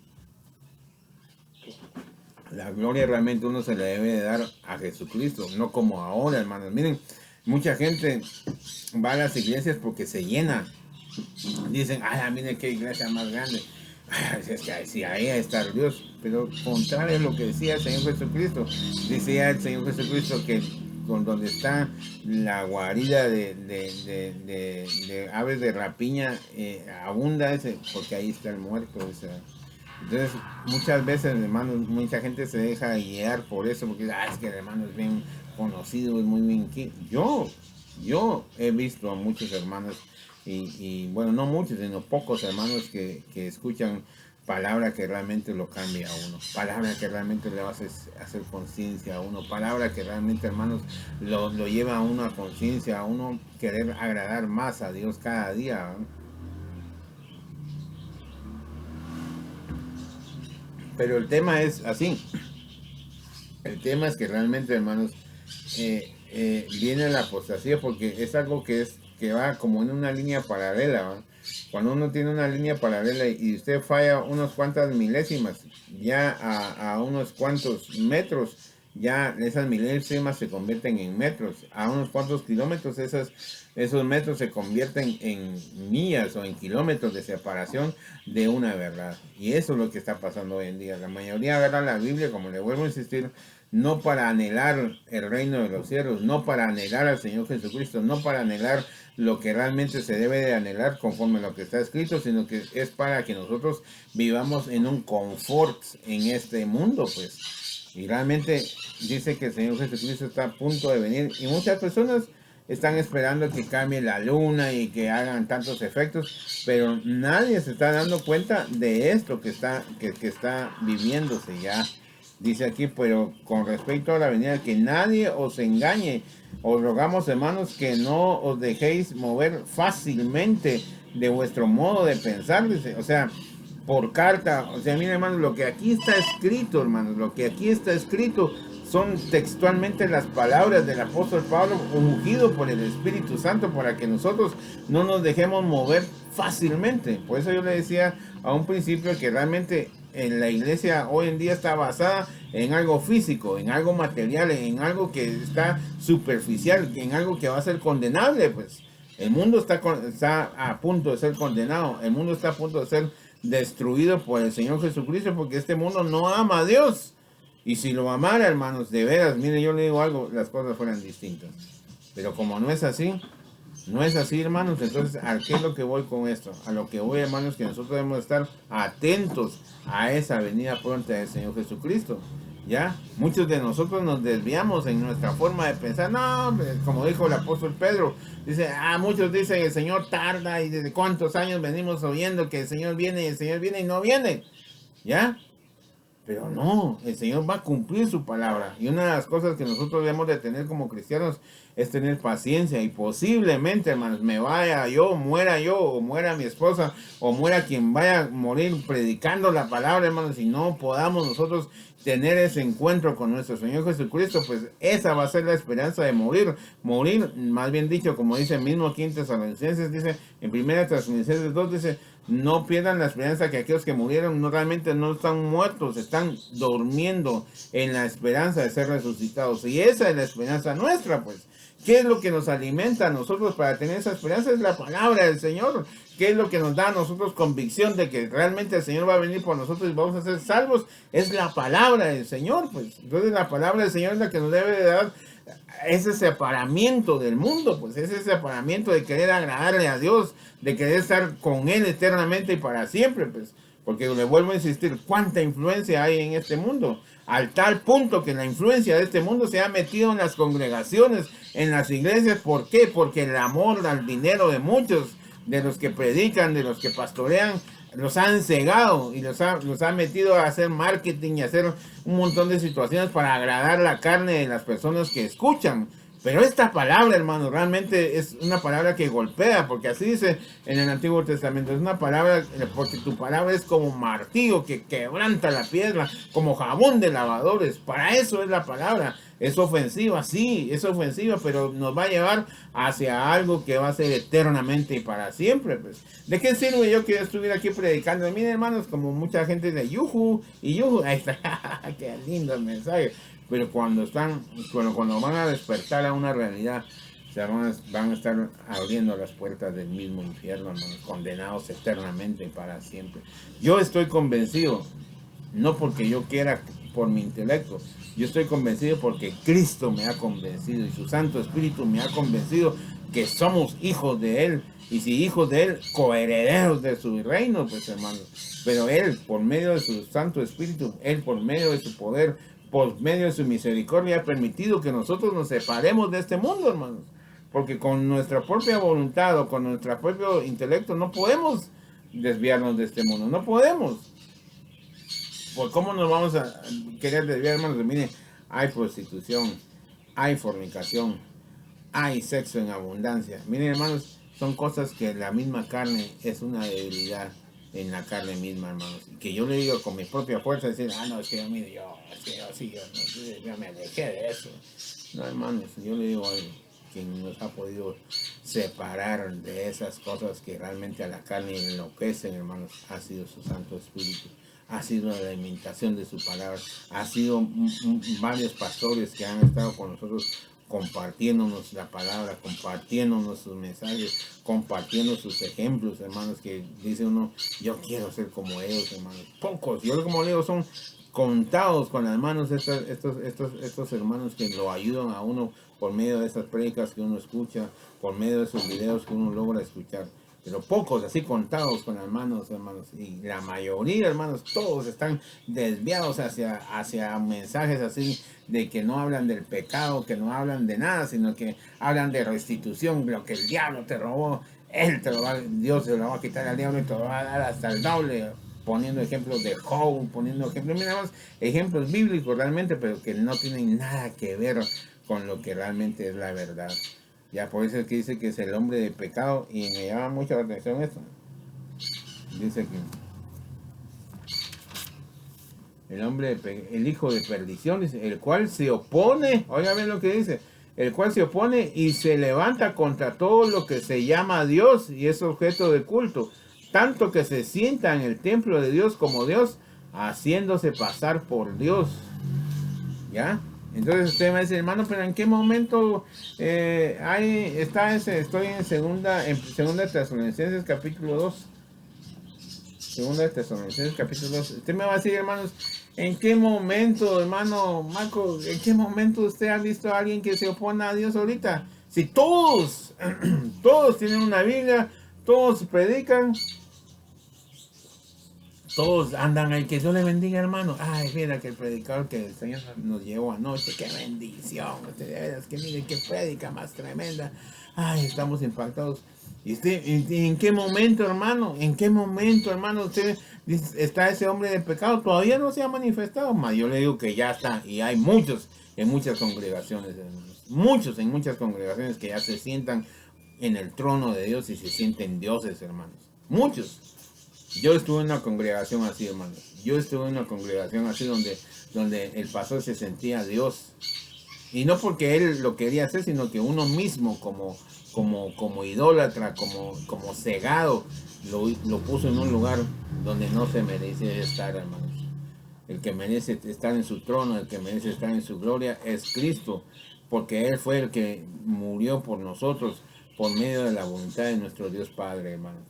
La gloria realmente uno se la debe de dar a Jesucristo, no como ahora, hermanos. Miren, mucha gente va a las iglesias porque se llena. Dicen, ay, miren qué iglesia más grande. Ay, es que sí, ahí está Dios. Pero contrario a lo que decía el Señor Jesucristo. Decía el Señor Jesucristo que con donde está la guarida de aves de rapiña, abunda ese, porque ahí está el muerto. Entonces, muchas veces, hermanos, mucha gente se deja guiar por eso, porque es que el hermano es bien conocido, es muy bien. Yo he visto a muchos hermanos, bueno, no muchos, sino pocos hermanos que escuchan palabra que realmente lo cambia a uno, palabra que realmente le va a hacer conciencia a uno, palabra que realmente, hermanos, lo lleva a uno a conciencia, a uno querer agradar más a Dios cada día, ¿no? Pero el tema es así. El tema es que realmente, hermanos, viene la apostasía porque es algo que va como en una línea paralela, ¿va? Cuando uno tiene una línea paralela y usted falla unos cuantas milésimas, ya a unos cuantos metros, ya esas milésimas se convierten en metros. A unos cuantos kilómetros, esos metros se convierten en millas o en kilómetros de separación de una verdad. Y eso es lo que está pasando hoy en día. La mayoría agarra la Biblia, como le vuelvo a insistir, no para anhelar el reino de los cielos, no para anhelar al Señor Jesucristo, no para anhelar lo que realmente se debe de anhelar conforme a lo que está escrito, sino que es para que nosotros vivamos en un confort en este mundo, pues. Y realmente dice que el Señor Jesucristo está a punto de venir y muchas personas están esperando que cambie la luna y que hagan tantos efectos, pero nadie se está dando cuenta de esto que está viviéndose ya. Dice aquí, pero con respecto a la venida, que nadie os engañe. Os rogamos, hermanos, que no os dejéis mover fácilmente de vuestro modo de pensar, dice. O sea, por carta. O sea, miren, hermanos, lo que aquí está escrito, hermanos, lo que aquí está escrito son textualmente las palabras del apóstol Pablo, ungido por el Espíritu Santo, para que nosotros no nos dejemos mover fácilmente. Por eso yo le decía a un principio que realmente en la iglesia hoy en día está basada en algo físico, en algo material, en algo que está superficial, en algo que va a ser condenable. Pues el mundo está a punto de ser condenado, el mundo está a punto de ser destruido por el Señor Jesucristo, porque este mundo no ama a Dios. Y si lo amara, hermanos, de veras, mire, yo le digo algo, las cosas fueran distintas. Pero como no es así, no es así, hermanos. Entonces, ¿a qué es lo que voy con esto? A lo que voy, hermanos, que nosotros debemos estar atentos a esa venida pronta del Señor Jesucristo. ¿Ya? Muchos de nosotros nos desviamos en nuestra forma de pensar. No, como dijo el apóstol Pedro, dice, muchos dicen el Señor tarda, y desde cuántos años venimos oyendo que el Señor viene y el Señor viene y no viene. ¿Ya? Pero no, el Señor va a cumplir su palabra. Y una de las cosas que nosotros debemos de tener como cristianos es tener paciencia. Y posiblemente, hermanos, me vaya yo, o muera mi esposa, o muera quien vaya a morir predicando la palabra, hermanos, y no podamos nosotros tener ese encuentro con nuestro Señor Jesucristo, pues esa va a ser la esperanza de morir. Morir, más bien dicho, como dice mismo aquí en Tesalonicenses, dice, en 1 Tesalonicenses 2, dice, no pierdan la esperanza, que aquellos que murieron no realmente no están muertos, están durmiendo en la esperanza de ser resucitados. Y esa es la esperanza nuestra, pues. ¿Qué es lo que nos alimenta a nosotros para tener esa esperanza? Es la palabra del Señor. ¿Qué es lo que nos da a nosotros convicción de que realmente el Señor va a venir por nosotros y vamos a ser salvos? Es la palabra del Señor, pues. Entonces la palabra del Señor es la que nos debe de dar ese separamiento del mundo, pues ese separamiento de querer agradarle a Dios, de querer estar con Él eternamente y para siempre, pues. Porque le vuelvo a insistir, cuánta influencia hay en este mundo, al tal punto que la influencia de este mundo se ha metido en las congregaciones, en las iglesias. ¿Por qué? Porque el amor al dinero de muchos, de los que predican, de los que pastorean, los han cegado y los ha metido a hacer marketing y a hacer un montón de situaciones para agradar la carne de las personas que escuchan. Pero esta palabra, hermano, realmente es una palabra que golpea, porque así dice en el Antiguo Testamento. Es una palabra, porque tu palabra es como martillo que quebranta la piedra, como jabón de lavadores. Para eso es la palabra. Es ofensiva, sí, es ofensiva, pero nos va a llevar hacia algo que va a ser eternamente y para siempre. Pues, ¿de qué sirve yo que estuviera aquí predicando? Miren, hermanos, como mucha gente de yuju y yuju, ahí está, qué lindo el mensaje. Pero cuando van a despertar a una realidad, se van a estar abriendo las puertas del mismo infierno, hermanos, condenados eternamente para siempre. Yo estoy convencido, no porque yo quiera, por mi intelecto, yo estoy convencido porque Cristo me ha convencido y su Santo Espíritu me ha convencido que somos hijos de Él, y si hijos de Él, coherederos de su reino, pues, hermanos. Pero Él, por medio de su Santo Espíritu, Él por medio de su poder, por medio de su misericordia, ha permitido que nosotros nos separemos de este mundo, hermanos. Porque con nuestra propia voluntad o con nuestro propio intelecto no podemos desviarnos de este mundo, no podemos. Pues ¿cómo nos vamos a querer desviar, hermanos? Mire, hay prostitución, hay fornicación, hay sexo en abundancia. Miren, hermanos, son cosas que la misma carne es una debilidad en la carne misma, hermanos. Que yo le digo con mi propia fuerza, decir, no, es que yo, mire, yo me alejé de eso. No, hermanos, yo le digo a él, quien nos ha podido separar de esas cosas que realmente a la carne enloquecen, hermanos, ha sido su Santo Espíritu. Ha sido la alimentación de su palabra. Ha sido varios pastores que han estado con nosotros compartiéndonos la palabra, compartiéndonos sus mensajes, compartiendo sus ejemplos, hermanos, que dice uno, yo quiero ser como ellos, hermanos. Pocos, yo como le digo, son contados con las manos estos hermanos que lo ayudan a uno por medio de esas prédicas que uno escucha, por medio de esos videos que uno logra escuchar. Pero pocos, así contados con las manos, hermanos. Y la mayoría, hermanos, todos están desviados hacia mensajes así de que no hablan del pecado, que no hablan de nada, sino que hablan de restitución, lo que el diablo te robó, Dios se lo va a quitar al diablo y te lo va a dar hasta el doble. poniendo ejemplos de Job, poniendo ejemplos, mira más, ejemplos bíblicos realmente, pero que no tienen nada que ver con lo que realmente es la verdad. Ya por eso es que dice que es el hombre de pecado, y me llama mucho la atención esto. Dice que el hijo de perdición, dice, el cual se opone, oiga bien lo que dice, el cual se opone y se levanta contra todo lo que se llama Dios y es objeto de culto, tanto que se sienta en el templo de Dios como Dios, haciéndose pasar por Dios. ¿Ya? Entonces usted me dice, hermano, pero ¿en qué momento estoy en segunda Tesalonicenses capítulo 2? Segunda de Tesalonicenses capítulo 2. Usted me va a decir, hermanos, ¿en qué momento, hermano Marco, en qué momento usted ha visto a alguien que se opone a Dios ahorita? Si todos, todos tienen una Biblia, todos predican, todos andan ahí, que Dios le bendiga, hermano. Ay, mira que el predicador que el Señor nos llevó anoche, qué bendición. Ustedes, que miren qué prédica más tremenda. Ay, estamos impactados. ¿Y usted, en qué momento, hermano? ¿En qué momento, hermano, usted está ese hombre de pecado? Todavía no se ha manifestado. Mas yo le digo que ya está. Y hay muchos en muchas congregaciones, hermanos. Muchos en muchas congregaciones que ya se sientan en el trono de Dios y se sienten dioses, hermanos. Muchos. Yo estuve en una congregación así, hermanos. Yo estuve en una congregación así donde el pastor se sentía Dios. Y no porque él lo quería hacer, sino que uno mismo como idólatra, como cegado, lo puso en un lugar donde no se merece estar, hermanos. El que merece estar en su trono, el que merece estar en su gloria es Cristo, porque Él fue el que murió por nosotros por medio de la voluntad de nuestro Dios Padre, hermanos.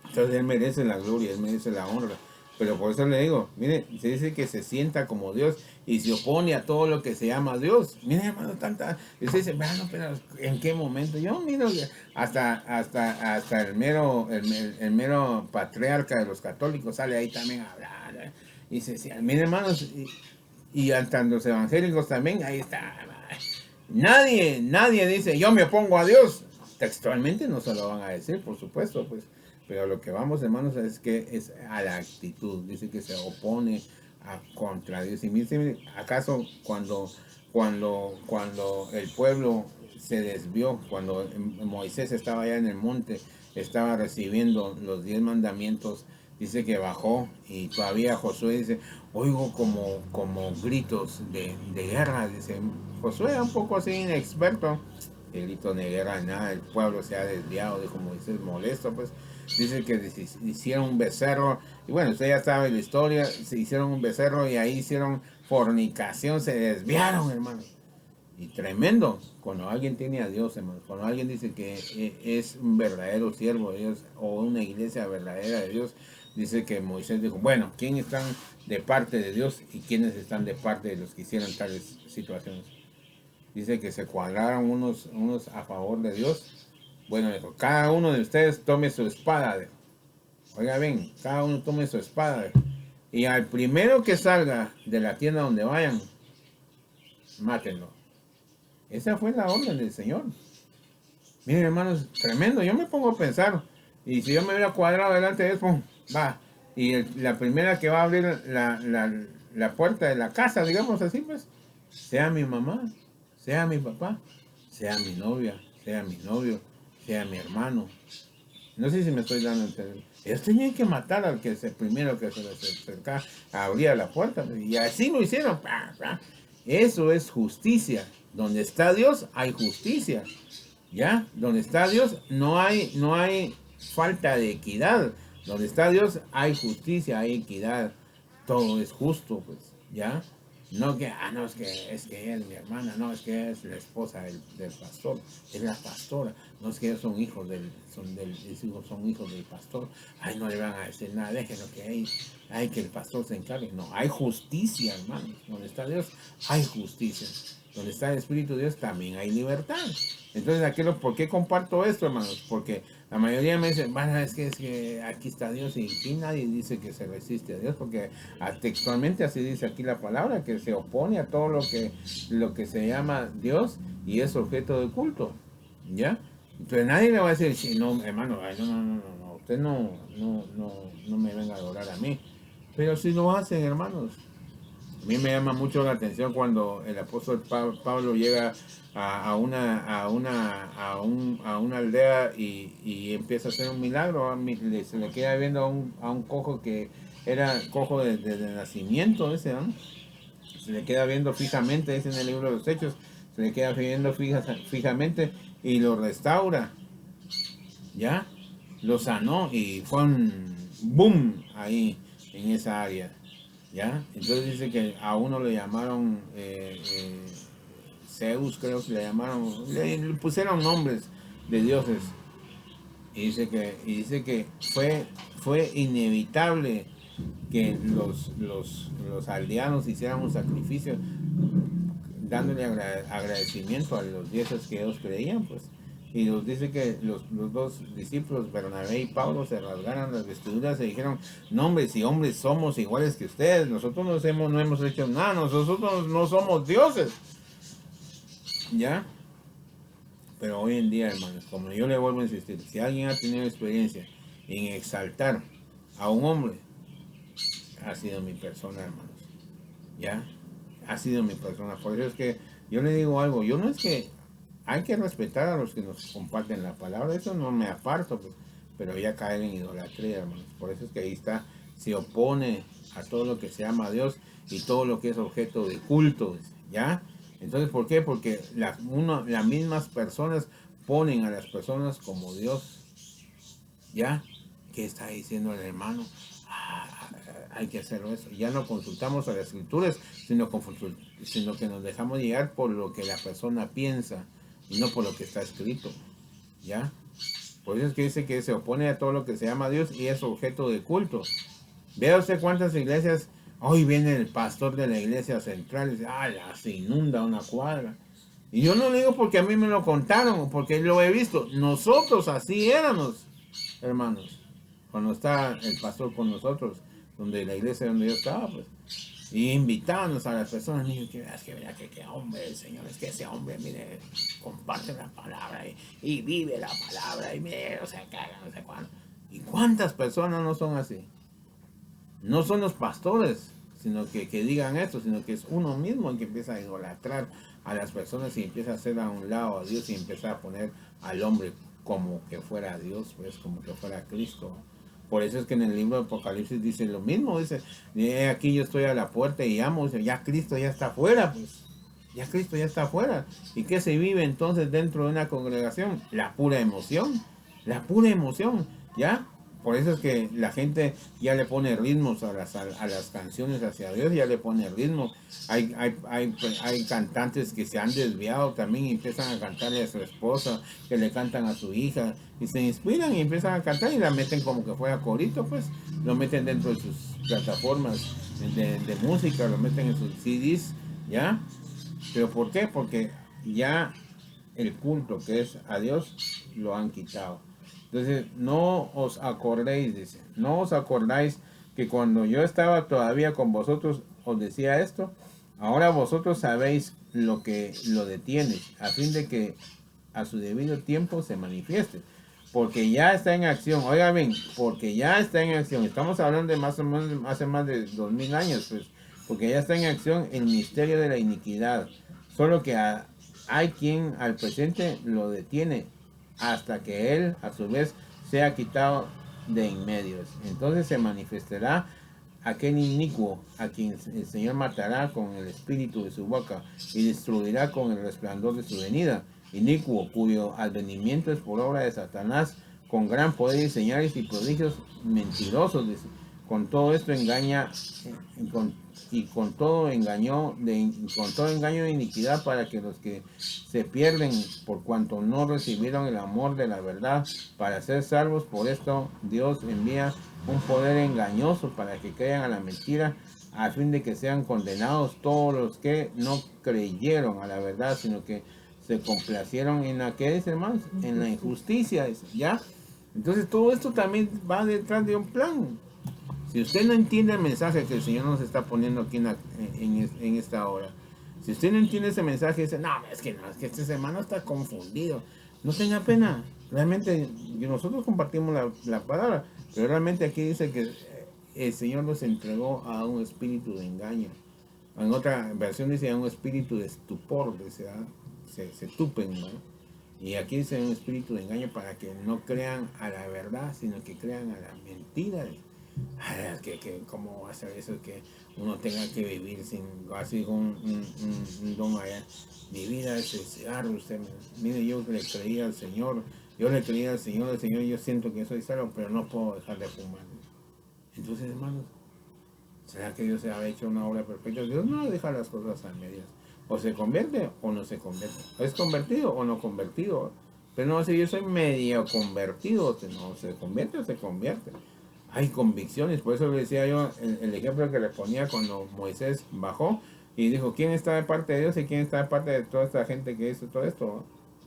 Entonces Él merece la gloria, Él merece la honra. Pero por eso le digo, mire, se dice que se sienta como Dios y se opone a todo lo que se llama Dios. Mire, hermano, y usted dice, bueno, pero ¿en qué momento? Yo miro hasta el mero patriarca de los católicos sale ahí también a hablar. Y dice, sí, mire, hermanos, y hasta los evangélicos también, ahí está. Nadie dice, yo me opongo a Dios. Textualmente no se lo van a decir, por supuesto, pues. Pero lo que vamos, hermanos, es que es a la actitud. Dice que se opone contra Dios. Y mire, ¿acaso cuando el pueblo se desvió, cuando Moisés estaba allá en el monte, estaba recibiendo los 10 mandamientos, dice que bajó y todavía Josué dice, oigo como gritos de guerra? Dice, Josué era un poco así inexperto. El grito de guerra, nada, el pueblo se ha desviado, de como dice, molesto, pues. Dice que hicieron un becerro, y bueno, usted ya sabe la historia, se hicieron un becerro y ahí hicieron fornicación, se desviaron, hermano. Y tremendo, cuando alguien tiene a Dios, hermano, cuando alguien dice que es un verdadero siervo de Dios o una iglesia verdadera de Dios, dice que Moisés dijo, bueno, ¿quiénes están de parte de Dios y quiénes están de parte de los que hicieron tales situaciones? Dice que se cuadraron unos a favor de Dios. Bueno, dijo, cada uno de ustedes tome su espada. Dijo. Oiga bien, cada uno tome su espada. Dijo. Y al primero que salga de la tienda donde vayan, mátenlo. Esa fue la orden del Señor. Miren, hermanos, tremendo. Yo me pongo a pensar. Y si yo me hubiera cuadrado delante de eso, va. Y la primera que va a abrir la puerta de la casa, digamos así, pues, sea mi mamá, sea mi papá, sea mi novia, sea mi novio, sea mi hermano. No sé si me estoy dando a entender. Ellos tenían que matar al que primero que se les acercaba, abría la puerta. Y así lo hicieron. Eso es justicia. Donde está Dios hay justicia. ¿Ya? Donde está Dios no hay falta de equidad. Donde está Dios hay justicia, hay equidad. Todo es justo, pues. ¿Ya? No que, no, es que él, mi hermana, no, es que es la esposa del pastor, es la pastora, no es que ellos son hijos son hijos del pastor, ay, no le van a decir nada, déjenlo que hay que el pastor se encargue. No, hay justicia, hermanos, donde está Dios, hay justicia, donde está el Espíritu de Dios también hay libertad. Entonces, ¿por qué comparto esto, hermanos? Porque la mayoría me dicen, bueno, es que aquí está Dios y aquí nadie dice que se resiste a Dios, porque textualmente así dice aquí la palabra, que se opone a todo lo que se llama Dios y es objeto de culto, ¿ya? Entonces nadie le va a decir, sí, no, hermano, no, usted no me venga a adorar a mí. Pero si lo hacen, hermanos. A mí me llama mucho la atención cuando el apóstol Pablo llega a una aldea y empieza a hacer un milagro. Se le queda viendo a un cojo que era cojo de nacimiento, ese, ¿no? Se le queda viendo fijamente, es en el libro de los Hechos, se le queda viendo fijamente y lo restaura, ¿ya? Lo sanó y fue un boom ahí en esa área, ¿ya? Entonces dice que a uno le llamaron Zeus, creo que le llamaron, le pusieron nombres de dioses. Y dice que fue inevitable que los aldeanos hicieran un sacrificio dándole agradecimiento a los dioses que ellos creían, pues. Y nos dice que los dos discípulos, Bernabé y Pablo, se rasgaron las vestiduras y dijeron, no, hombre, si hombres somos iguales que ustedes, nosotros no hemos hecho nada, nosotros no somos dioses. ¿Ya? Pero hoy en día, hermanos, como yo le vuelvo a insistir, si alguien ha tenido experiencia en exaltar a un hombre, ha sido mi persona, hermanos. ¿Ya? Ha sido mi persona. Por eso es que yo le digo algo, yo no es que hay que respetar a los que nos comparten la palabra, eso no me aparto, pues, pero ya caer en idolatría, hermanos. Por eso es que ahí está, se opone a todo lo que se llama Dios y todo lo que es objeto de culto, ¿ya? Entonces, ¿por qué? Porque las mismas personas ponen a las personas como Dios, ¿ya? ¿Qué está diciendo el hermano? Hay que hacerlo eso. Ya no consultamos a las escrituras, sino que nos dejamos guiar por lo que la persona piensa y no por lo que está escrito, ¿ya? Por eso es que dice que se opone a todo lo que se llama Dios y es objeto de culto. Vea usted cuántas iglesias, hoy viene el pastor de la iglesia central y dice, se inunda una cuadra. Y yo no lo digo porque a mí me lo contaron, porque lo he visto. Nosotros así éramos, hermanos, cuando está el pastor con nosotros, donde la iglesia donde yo estaba, pues, y invitábamos a las personas, niños, que hombre, el Señor, es que ese hombre, mire, comparte la palabra y vive la palabra, y mire, o sea, caga, no sé cuándo. ¿Y cuántas personas no son así? No son los pastores, sino que digan esto, sino que es uno mismo el que empieza a idolatrar a las personas y empieza a hacer a un lado a Dios y empieza a poner al hombre como que fuera Dios, pues, como que fuera Cristo. Por eso es que en el libro de Apocalipsis dice lo mismo, dice, aquí yo estoy a la puerta y llamo, dice, ya Cristo ya está afuera, pues, ya Cristo ya está afuera. ¿Y qué se vive entonces dentro de una congregación? La pura emoción, ¿ya? Por eso es que la gente ya le pone ritmos a las canciones hacia Dios, ya le pone ritmo. Hay cantantes que se han desviado también y empiezan a cantarle a su esposa, que le cantan a su hija, y se inspiran y empiezan a cantar y la meten como que fuera corito, pues, lo meten dentro de sus plataformas de música, lo meten en sus CDs, ¿ya? ¿Pero por qué? Porque ya el culto que es a Dios lo han quitado. Entonces, no os acordéis, dice, no os acordáis que cuando yo estaba todavía con vosotros os decía esto. Ahora vosotros sabéis lo que lo detiene, a fin de que a su debido tiempo se manifieste. Porque ya está en acción, oiga bien, porque ya está en acción. Estamos hablando de más o menos hace más de 2000 años, pues, porque ya está en acción el misterio de la iniquidad. Solo que hay quien al presente lo detiene hasta que él a su vez sea quitado de en medio. Entonces se manifestará aquel inicuo a quien el Señor matará con el espíritu de su boca y destruirá con el resplandor de su venida. Inicuo cuyo advenimiento es por obra de Satanás con gran poder y señales y prodigios mentirosos. Con todo esto engaña con todo engaño de iniquidad para que los que se pierden por cuanto no recibieron el amor de la verdad para ser salvos. Por esto Dios envía un poder engañoso para que caigan a la mentira, a fin de que sean condenados todos los que no creyeron a la verdad, sino que se complacieron en la que es, hermanos, en la injusticia, ¿ya? Entonces todo esto también va detrás de un plan. Si usted no entiende el mensaje que el Señor nos está poniendo aquí en esta hora, si usted no entiende ese mensaje, dice, no, es que este hermano está confundido. No tenga pena. Realmente nosotros compartimos la palabra, pero realmente aquí dice que el Señor nos entregó a un espíritu de engaño. En otra versión dice a un espíritu de estupor, dice, se tupen, ¿no? Y aquí dice un espíritu de engaño para que no crean a la verdad, sino que crean a la mentira. Ay, ¿cómo va a ser eso que uno tenga que vivir sin así con un don allá? Mi vida es el cigarro, usted. Mire, yo le creía al Señor, el Señor, yo siento que soy salvo, pero no puedo dejar de fumar. Entonces, hermanos, ¿será que Dios se ha hecho una obra perfecta? Dios no deja las cosas a medias. O se convierte o no se convierte. ¿Es convertido o no convertido? Pero no, si yo soy medio convertido, no se convierte o se convierte. Hay convicciones, por eso le decía yo el ejemplo que le ponía cuando Moisés bajó y dijo, ¿quién está de parte de Dios y quién está de parte de toda esta gente que hizo todo esto?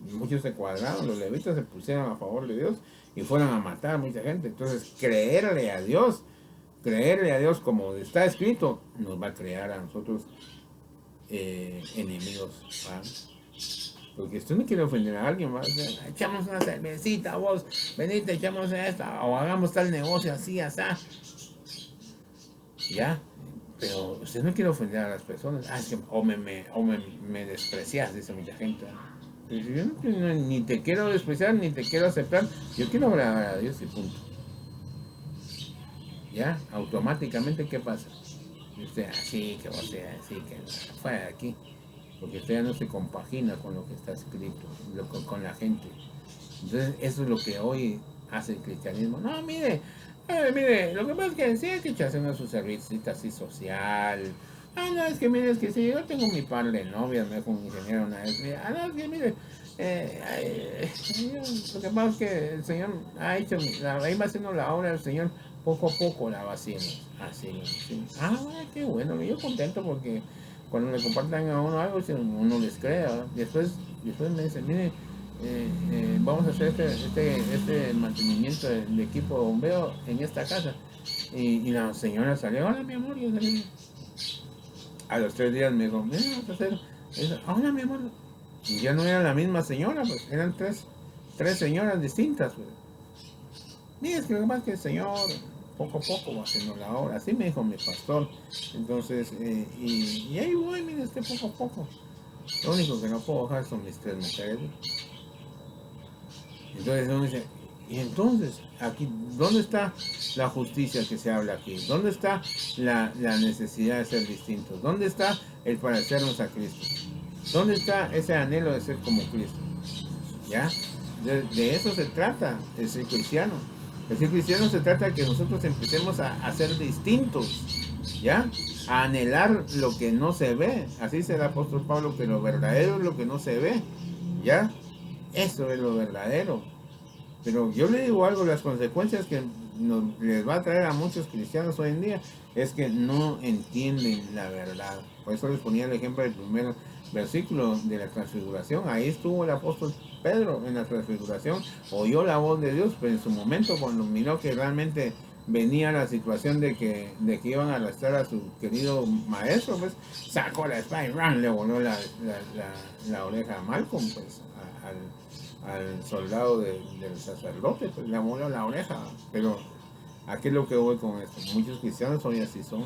Y muchos se cuadraron, los levitas se pusieron a favor de Dios y fueron a matar a mucha gente. Entonces, creerle a Dios como está escrito, nos va a crear a nosotros enemigos, ¿va? Porque usted no quiere ofender a alguien, ¿va? Echamos una cervecita, vos, venite, echamos esta, o hagamos tal negocio así, así, ya, pero usted no quiere ofender a las personas. Es que, me desprecias, dice mucha gente. Yo ni te quiero despreciar, ni te quiero aceptar, yo quiero agradar a Dios y punto. Ya, automáticamente, ¿qué pasa? Y usted, así que vos sea, así que fuera de aquí, porque usted ya no se compagina con lo que está escrito, con la gente. Entonces, eso es lo que hoy hace el cristianismo. No, mire, lo que pasa es que sí hay que echarse una su servicio así social. No, es que mire, es que sí, yo tengo mi par de novias, me dijo un ingeniero una vez. Mira, no, es que mire, lo que pasa es que el Señor ha hecho, ahí va haciendo la obra del Señor, poco a poco la va haciendo. Así, sí. Bueno, qué bueno, yo contento porque cuando le compartan a uno algo, uno les crea. Después me dicen, mire, vamos a hacer este mantenimiento de equipo de bombeo en esta casa. Y la señora salió, hola mi amor, yo salí. A los 3 días me dijo, mira, vamos a hacer eso. Hola mi amor. Y ya no era la misma señora, pues eran tres señoras distintas. Pues. Mira, es que lo que pasa es que el Señor poco a poco va haciendo la obra. Así me dijo mi pastor. Entonces, y ahí voy, mire, es que poco a poco. Lo único que no puedo dejar son mis 3 mujeres. Entonces uno dice, y entonces, aquí, ¿dónde está la justicia que se habla aquí? ¿Dónde está la necesidad de ser distintos? ¿Dónde está el parecernos a Cristo? ¿Dónde está ese anhelo de ser como Cristo? ¿Ya? De eso se trata el ser cristiano. El ser cristiano se trata de que nosotros empecemos a ser distintos, ¿ya? A anhelar lo que no se ve. Así dice el apóstol Pablo, que lo verdadero es lo que no se ve, ¿ya? Eso es lo verdadero. Pero yo le digo algo, las consecuencias que les va a traer a muchos cristianos hoy en día es que no entienden la verdad. Por eso les ponía el ejemplo del primer versículo de la transfiguración. Ahí estuvo el apóstol Pedro en la transfiguración, oyó la voz de Dios, pero en su momento cuando miró que realmente venía la situación de que iban a arrastrar a su querido maestro, pues sacó la espada y le voló la oreja a Malcolm, pues al soldado del sacerdote, pues le voló la oreja. Pero aquí es lo que voy con esto. Muchos cristianos hoy así son.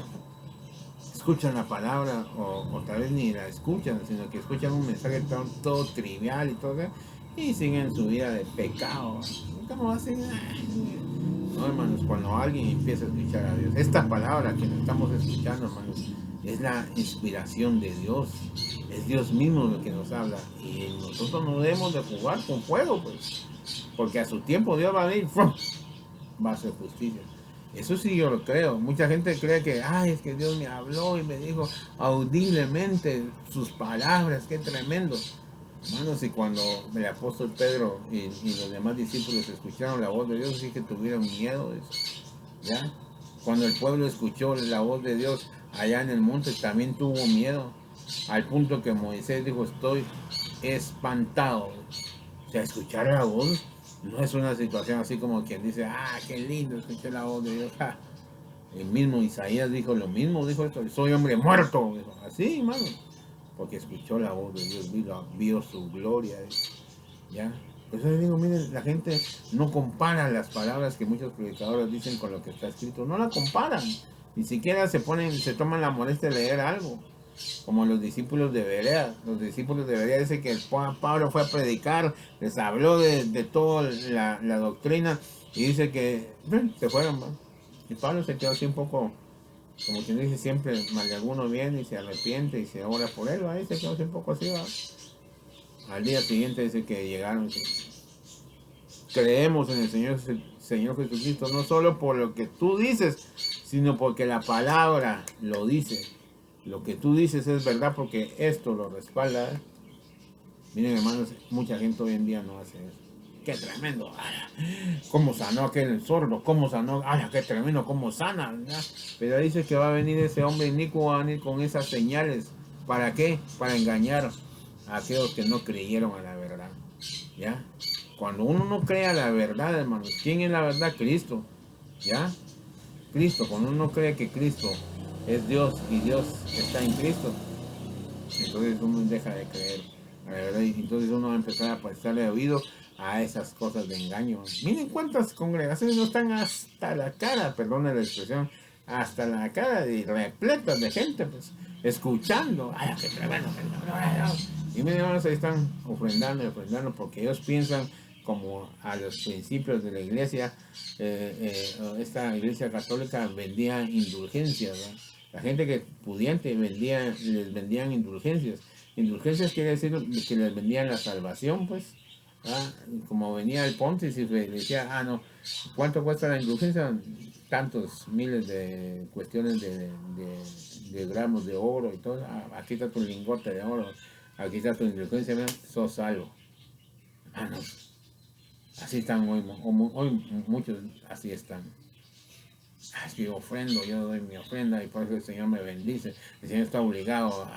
Escuchan la palabra o tal vez ni la escuchan, sino que escuchan un mensaje todo trivial y todo eso, y siguen su vida de pecado. ¿Cómo hacen? No, hermanos, cuando alguien empieza a escuchar a Dios, esta palabra que estamos escuchando, hermanos, es la inspiración de Dios. Es Dios mismo lo que nos habla. Y nosotros no debemos de jugar con fuego, pues. Porque a su tiempo Dios va a venir, ¡fum!, va a hacer justicia. Eso sí yo lo creo. Mucha gente cree que, es que Dios me habló y me dijo audiblemente sus palabras, qué tremendo. Hermanos, y cuando el apóstol Pedro y los demás discípulos escucharon la voz de Dios, sí que tuvieron miedo. ¿Ya? Cuando el pueblo escuchó la voz de Dios allá en el monte, también tuvo miedo. Al punto que Moisés dijo, estoy espantado. O sea, escuchar la voz no es una situación así como quien dice, qué lindo, escuché la voz de Dios. El mismo Isaías dijo lo mismo, dijo esto, soy hombre muerto. Dijo, así, hermano, porque escuchó la voz de Dios, vio su gloria. ¿Ya? Por eso les digo, miren, la gente no compara las palabras que muchos predicadores dicen con lo que está escrito. No la comparan. Ni siquiera se toman la molestia de leer algo. Como los discípulos de Berea. Los discípulos de Berea dicen que Pablo fue a predicar, les habló de toda la doctrina y dice que se fueron. ¿Va? Y Pablo se quedó así un poco, como quien dice siempre, mal de alguno viene y se arrepiente y se ora por él. Ahí se quedó así un poco así. ¿Va? Al día siguiente dice que llegaron. Creemos en el Señor Jesucristo, no solo por lo que tú dices, sino porque la palabra lo dice. Lo que tú dices es verdad porque esto lo respalda. Miren, hermanos, mucha gente hoy en día no hace eso. ¡Qué tremendo! ¿Cómo sanó aquel sordo? ¿Cómo sanó? ¡Ay, qué tremendo! ¿Cómo sana? Pero dice que va a venir ese hombre inicuo, va a venir con esas señales. ¿Para qué? Para engañar a aquellos que no creyeron a la verdad. ¿Ya? Cuando uno no cree a la verdad, hermanos, ¿quién es la verdad? Cristo. ¿Ya? Cristo. Cuando uno cree que Cristo es Dios y Dios está en Cristo, entonces uno deja de creer a la verdad y entonces uno va a empezar a prestarle oído a esas cosas de engaño. Miren cuántas congregaciones no están hasta la cara, perdón la expresión, hasta la cara de repletas de gente, pues, escuchando. ¡Ay, qué tremendo! Y miren, ahora se están ofrendando porque ellos piensan como a los principios de la iglesia, esta iglesia católica vendía indulgencias, ¿verdad? La gente que pudiente les vendían indulgencias. Indulgencias quiere decir que les vendían la salvación, pues. ¿Ah? Como venía el pontífice y le decía, no, ¿cuánto cuesta la indulgencia? Tantos miles de cuestiones de gramos de oro y todo. Aquí está tu lingote de oro, aquí está tu indulgencia, mira, sos salvo. No. Así están hoy muchos así están. Es que yo ofrendo, yo doy mi ofrenda y por eso el Señor me bendice. El Señor está obligado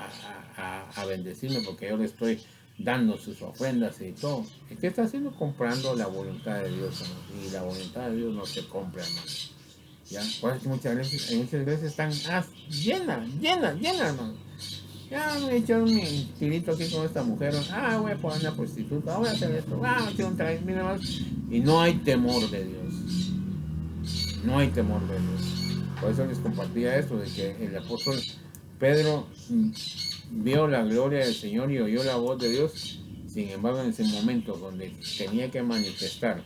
a bendecirme porque yo le estoy dando sus ofrendas y todo. ¿Y qué está haciendo? Comprando la voluntad de Dios, hermano. Y la voluntad de Dios no se compra, hermano. ¿Ya? Por eso muchas veces están llenas, hermano. Ya me he hecho mi tirito aquí con esta mujer. Voy a poner una prostituta, voy a hacer esto, voy a hacer un traje, mira más. Y no hay temor de Dios. No hay temor de Dios. Por eso les compartía esto, de que el apóstol Pedro vio la gloria del Señor y oyó la voz de Dios. Sin embargo, en ese momento donde tenía que manifestar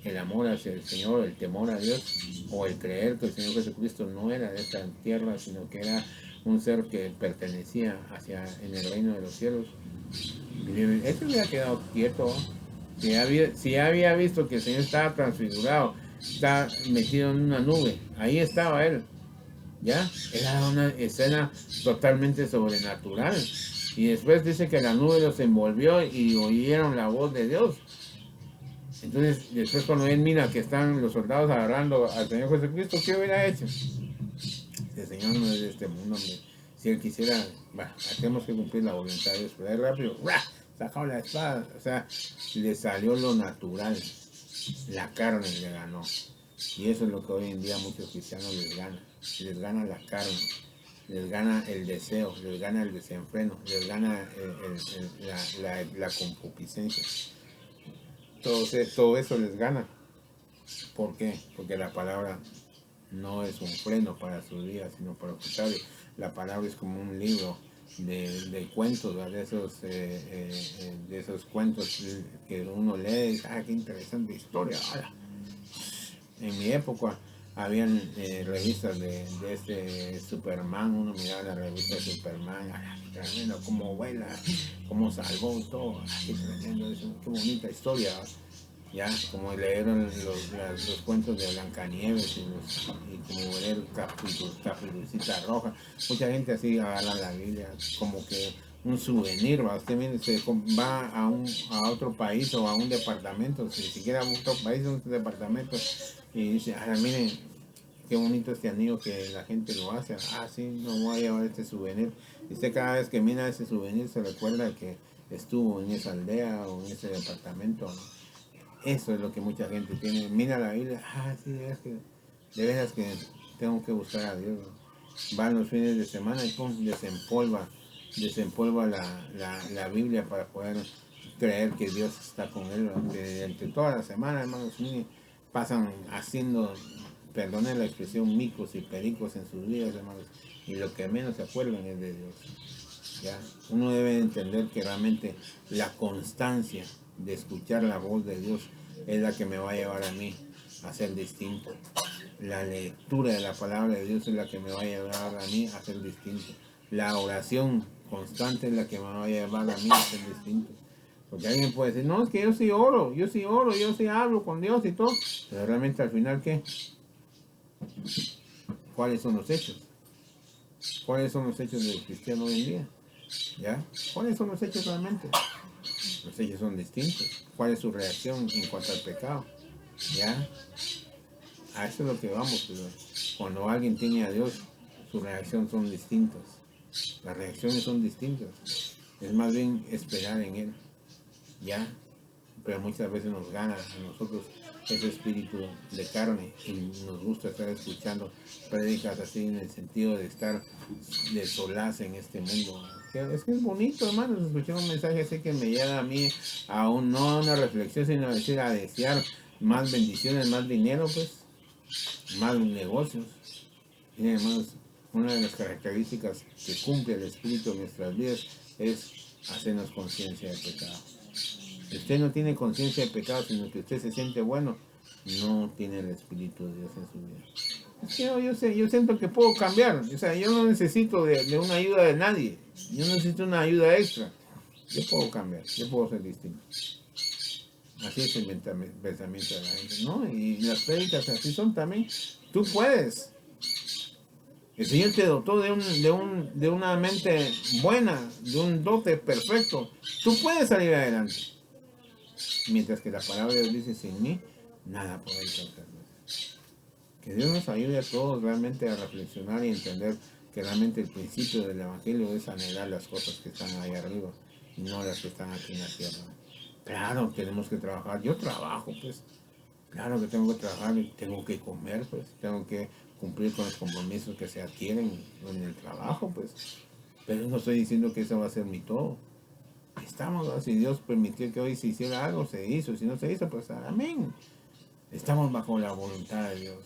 el amor hacia el Señor, el temor a Dios, o el creer que el Señor Jesucristo no era de esta tierra, sino que era un ser que pertenecía en el reino de los cielos, él se hubiera quedado quieto. Si había visto que el Señor estaba transfigurado, está metido en una nube, ahí estaba él, ¿ya? Era una escena totalmente sobrenatural. Y después dice que la nube los envolvió y oyeron la voz de Dios. Entonces, después cuando él mira que están los soldados agarrando al Señor Jesucristo, ¿qué hubiera hecho? El Señor no es de este mundo, hombre. Si él quisiera, tenemos que cumplir la voluntad de Dios, pero ahí rápido, sacó la espada, o sea, le salió lo natural, la carne le ganó. Y eso es lo que hoy en día a muchos cristianos les gana la carne, les gana el deseo, les gana el desenfreno, les gana la concupiscencia. Todo eso les gana. ¿Por qué? Porque la palabra no es un freno para sus días, sino para lo contrario. La palabra es como un libro de cuentos, de esos cuentos que uno lee y dice, qué interesante historia. En mi época habían revistas de este Superman, uno miraba la revista de Superman, qué tremendo, cómo vuela, cómo salvó todo, qué tremendo, qué bonita historia. Ya, como leyeron los cuentos de Blancanieves y como leer Caperucita Roja. Mucha gente así agarra la Biblia como que un souvenir, ¿va? Usted viene, va a otro país o a un departamento, si siquiera a otro país, a un departamento, y dice, miren, qué bonito este anillo que la gente lo hace. Sí, no voy a llevar este souvenir. Y usted cada vez que mira ese souvenir se recuerda que estuvo en esa aldea o en ese departamento, ¿no? Eso es lo que mucha gente tiene. Mira la Biblia, sí, es que de veras que tengo que buscar a Dios, ¿no? Van los fines de semana y pum, desempolva la Biblia para poder creer que Dios está con él, que entre toda la semana, hermanos, pasan haciendo, perdonen la expresión, micos y pericos en sus vidas, hermanos, y lo que menos se acuerdan es de Dios. ¿Ya? Uno debe entender que realmente la constancia de escuchar la voz de Dios es la que me va a llevar a mí a ser distinto. La lectura de la palabra de Dios es la que me va a llevar a mí a ser distinto. La oración constante es la que me va a llevar a mí a ser distinto. Porque alguien puede decir, no, es que yo sí oro, yo sí hablo con Dios y todo. Pero realmente al final, ¿qué? ¿Cuáles son los hechos? ¿Cuáles son los hechos del cristiano hoy en día? ¿Ya? ¿Cuáles son los hechos realmente? Los hechos son distintos. ¿Cuál es su reacción en cuanto al pecado? ¿Ya? A eso es lo que vamos. Pero cuando alguien tiene a Dios, sus reacciones son distintas. Las reacciones son distintas. Es más bien esperar en Él. ¿Ya? Pero muchas veces nos gana a nosotros ese espíritu de carne y nos gusta estar escuchando prédicas así en el sentido de estar de solaz en este mundo. Es que es bonito, hermanos, escuchar un mensaje así que me llega a mí no a una reflexión, sino a desear más bendiciones, más dinero, pues, más negocios. Miren, hermanos, una de las características que cumple el espíritu en nuestras vidas es hacernos conciencia del pecado. Si usted no tiene conciencia de pecado, sino que usted se siente bueno, no tiene el Espíritu de Dios en su vida. Es que yo siento que puedo cambiar. O sea, yo no necesito de una ayuda de nadie. Yo no necesito una ayuda extra. Yo puedo cambiar, yo puedo ser distinto. Así es el pensamiento de la gente, ¿no? Y las prédicas así son también. Tú puedes. El Señor te dotó de una mente buena, de un dote perfecto. Tú puedes salir adelante. Mientras que la palabra de Dios dice, sin mí, nada podéis hacer. Que Dios nos ayude a todos realmente a reflexionar y entender que realmente el principio del Evangelio es anhelar las cosas que están ahí arriba y no las que están aquí en la tierra. Claro, tenemos que trabajar. Yo trabajo, pues. Claro que tengo que trabajar y tengo que comer, pues. Tengo que cumplir con los compromisos que se adquieren en el trabajo, pues. Pero no estoy diciendo que eso va a ser mi todo. Estamos, ¿no? Si Dios permitió que hoy se hiciera algo, se hizo. Si no se hizo, pues amén. Estamos bajo la voluntad de Dios.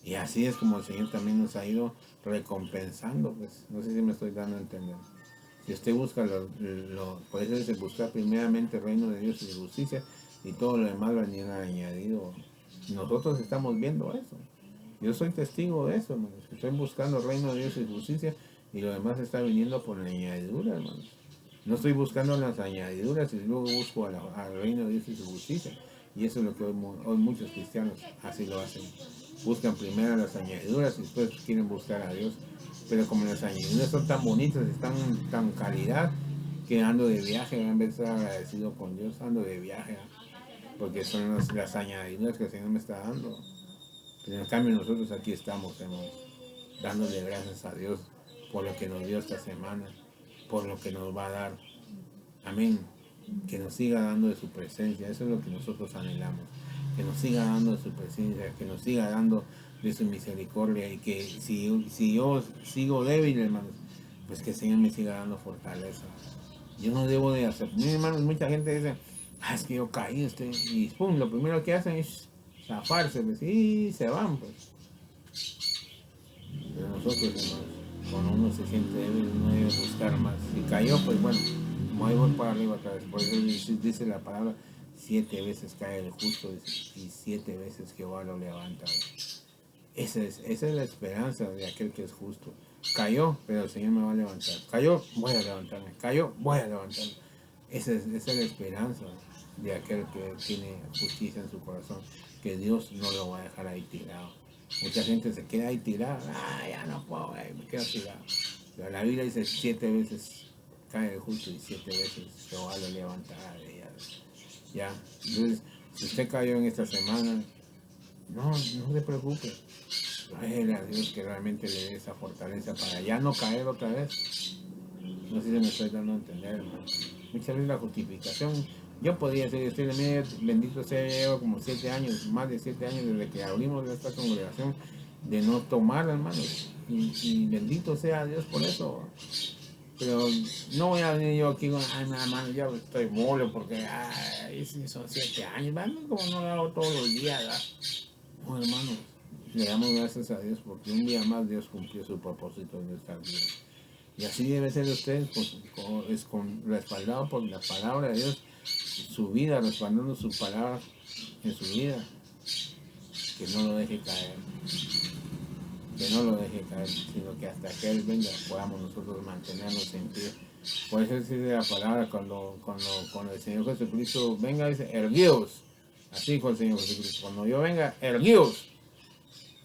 Y así es como el Señor también nos ha ido recompensando, pues. No sé si me estoy dando a entender. Si usted busca, por eso es buscar primeramente el reino de Dios y su justicia, y todo lo demás vendrá añadido. Nosotros estamos viendo eso. Yo soy testigo de eso, hermanos. Estoy buscando el reino de Dios y su justicia, y lo demás está viniendo por la añadidura, hermanos. No estoy buscando las añadiduras y luego busco al reino de Dios y su justicia. Y eso es lo que hoy muchos cristianos así lo hacen. Buscan primero las añadiduras y después quieren buscar a Dios. Pero como las añadiduras son tan bonitas, están tan calidad, que ando de viaje, en vez de estar agradecido con Dios, ando de viaje. Porque son las añadiduras que el Señor me está dando. Pero en cambio nosotros aquí estamos, hermanos, dándole gracias a Dios por lo que nos dio esta semana, por lo que nos va a dar. Amén. Que nos siga dando de su presencia. Eso es lo que nosotros anhelamos. Que nos siga dando de su presencia, que nos siga dando de su misericordia. Y que si yo sigo débil, hermanos, pues que el Señor me siga dando fortaleza. Yo no debo de hacer. Miren, hermanos, mucha gente dice, es que yo caí, y pum, lo primero que hacen es zafarse, pues, y se van, pues. Pero nosotros, hermanos, cuando uno se siente débil, uno debe buscar más. Si cayó, pues bueno, voy para arriba otra vez. Por eso dice la palabra, 7 veces cae el justo y 7 veces Jehová lo levanta. Esa es la esperanza de aquel que es justo. Cayó, pero el Señor me va a levantar. Cayó, voy a levantarme. Cayó, voy a levantarme. Esa es la esperanza de aquel que tiene justicia en su corazón, que Dios no lo va a dejar ahí tirado. Mucha gente se queda ahí tirada, ya no puedo, me quedo tirado. Pero la Biblia dice 7 veces cae el justo y 7 veces Jehová lo levantará de ellas. Ya, entonces, si usted cayó en esta semana, no se preocupe. Ruegue a Dios que realmente le dé esa fortaleza para ya no caer otra vez. No sé si me estoy dando a entender, hermano. Muchas veces la justificación, yo podría decirle, bendito sea, llevo como 7 años, más de 7 años desde que abrimos esta congregación, de no tomar, hermano. Y bendito sea Dios por eso. Pero no voy a venir yo aquí con, ay, mi hermano, ya estoy molo porque, ay, sí, son 7 años, ¿verdad? Como no lo hago todos los días, ¿verdad? No, hermano, le damos gracias a Dios porque un día más Dios cumplió su propósito en nuestra vida. Y así debe ser usted, pues, respaldado por la palabra de Dios, su vida, respaldando su palabra en su vida, que no lo deje caer, sino que hasta que Él venga podamos nosotros mantenernos en pie. Por eso dice la palabra, cuando el Señor Jesucristo venga, dice, erguíos, así dijo el Señor Jesucristo, cuando yo venga, erguíos,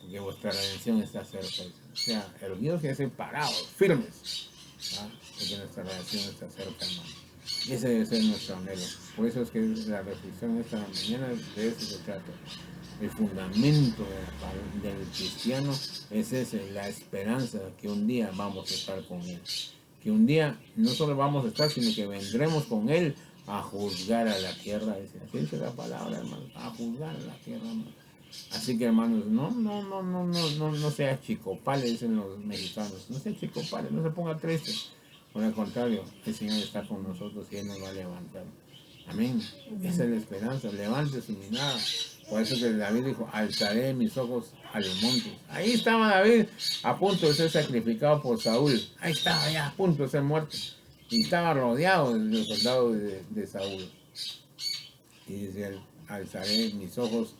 porque vuestra redención está cerca. O sea, erguíos quiere decir parados, firmes, ¿verdad? Porque nuestra redención está cerca, hermano. Y ese debe ser nuestro anhelo. Por eso es que la reflexión esta mañana de eso se trata. El fundamento del cristiano es ese, la esperanza que un día vamos a estar con Él. Que un día no solo vamos a estar, sino que vendremos con Él a juzgar a la tierra. Así dice la palabra, hermano, a juzgar a la tierra, hermano. Así que, hermanos, no sea chicopale, dicen los mexicanos. No sea chicopale, no se ponga triste. Por el contrario, el Señor está con nosotros y Él nos va a levantar. Amén. Esa es la esperanza. Levante su mirada. Por eso que David dijo, alzaré mis ojos a los montes. Ahí estaba David a punto de ser sacrificado por Saúl. Ahí estaba ya a punto de ser muerto. Y estaba rodeado de los soldados de Saúl. Y dice él, alzaré mis ojos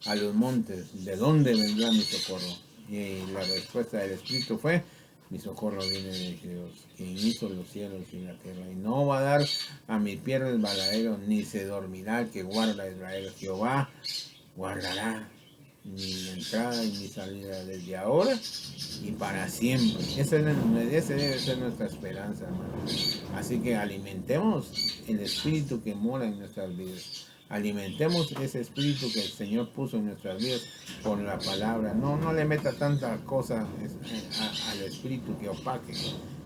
a los montes. ¿De dónde vendrá mi socorro? Y la respuesta del Espíritu fue, mi socorro viene de Dios, quien hizo los cielos y la tierra. Y no va a dar a mi pie el baladero, ni se dormirá el que guarda a Israel. Jehová guardará mi entrada y mi salida desde ahora y para siempre. Ese debe ser nuestra esperanza, hermano. Así que alimentemos el espíritu que mora en nuestras vidas. Alimentemos ese espíritu que el Señor puso en nuestras vidas con la palabra. No le meta tanta cosa al espíritu que opaque.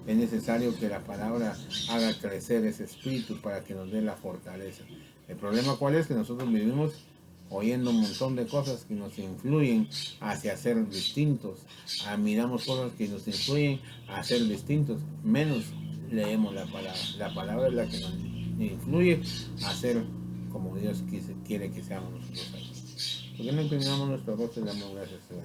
Es necesario que la palabra haga crecer ese espíritu para que nos dé la fortaleza. El problema cuál es, que nosotros vivimos oyendo un montón de cosas que nos influyen hacia ser distintos. Miramos cosas que nos influyen a ser distintos, menos leemos la palabra. La palabra es la que nos influye a ser como Dios quiere que seamos nosotros. ¿Por qué no inclinamos nuestro rostro y le damos gracias a Dios?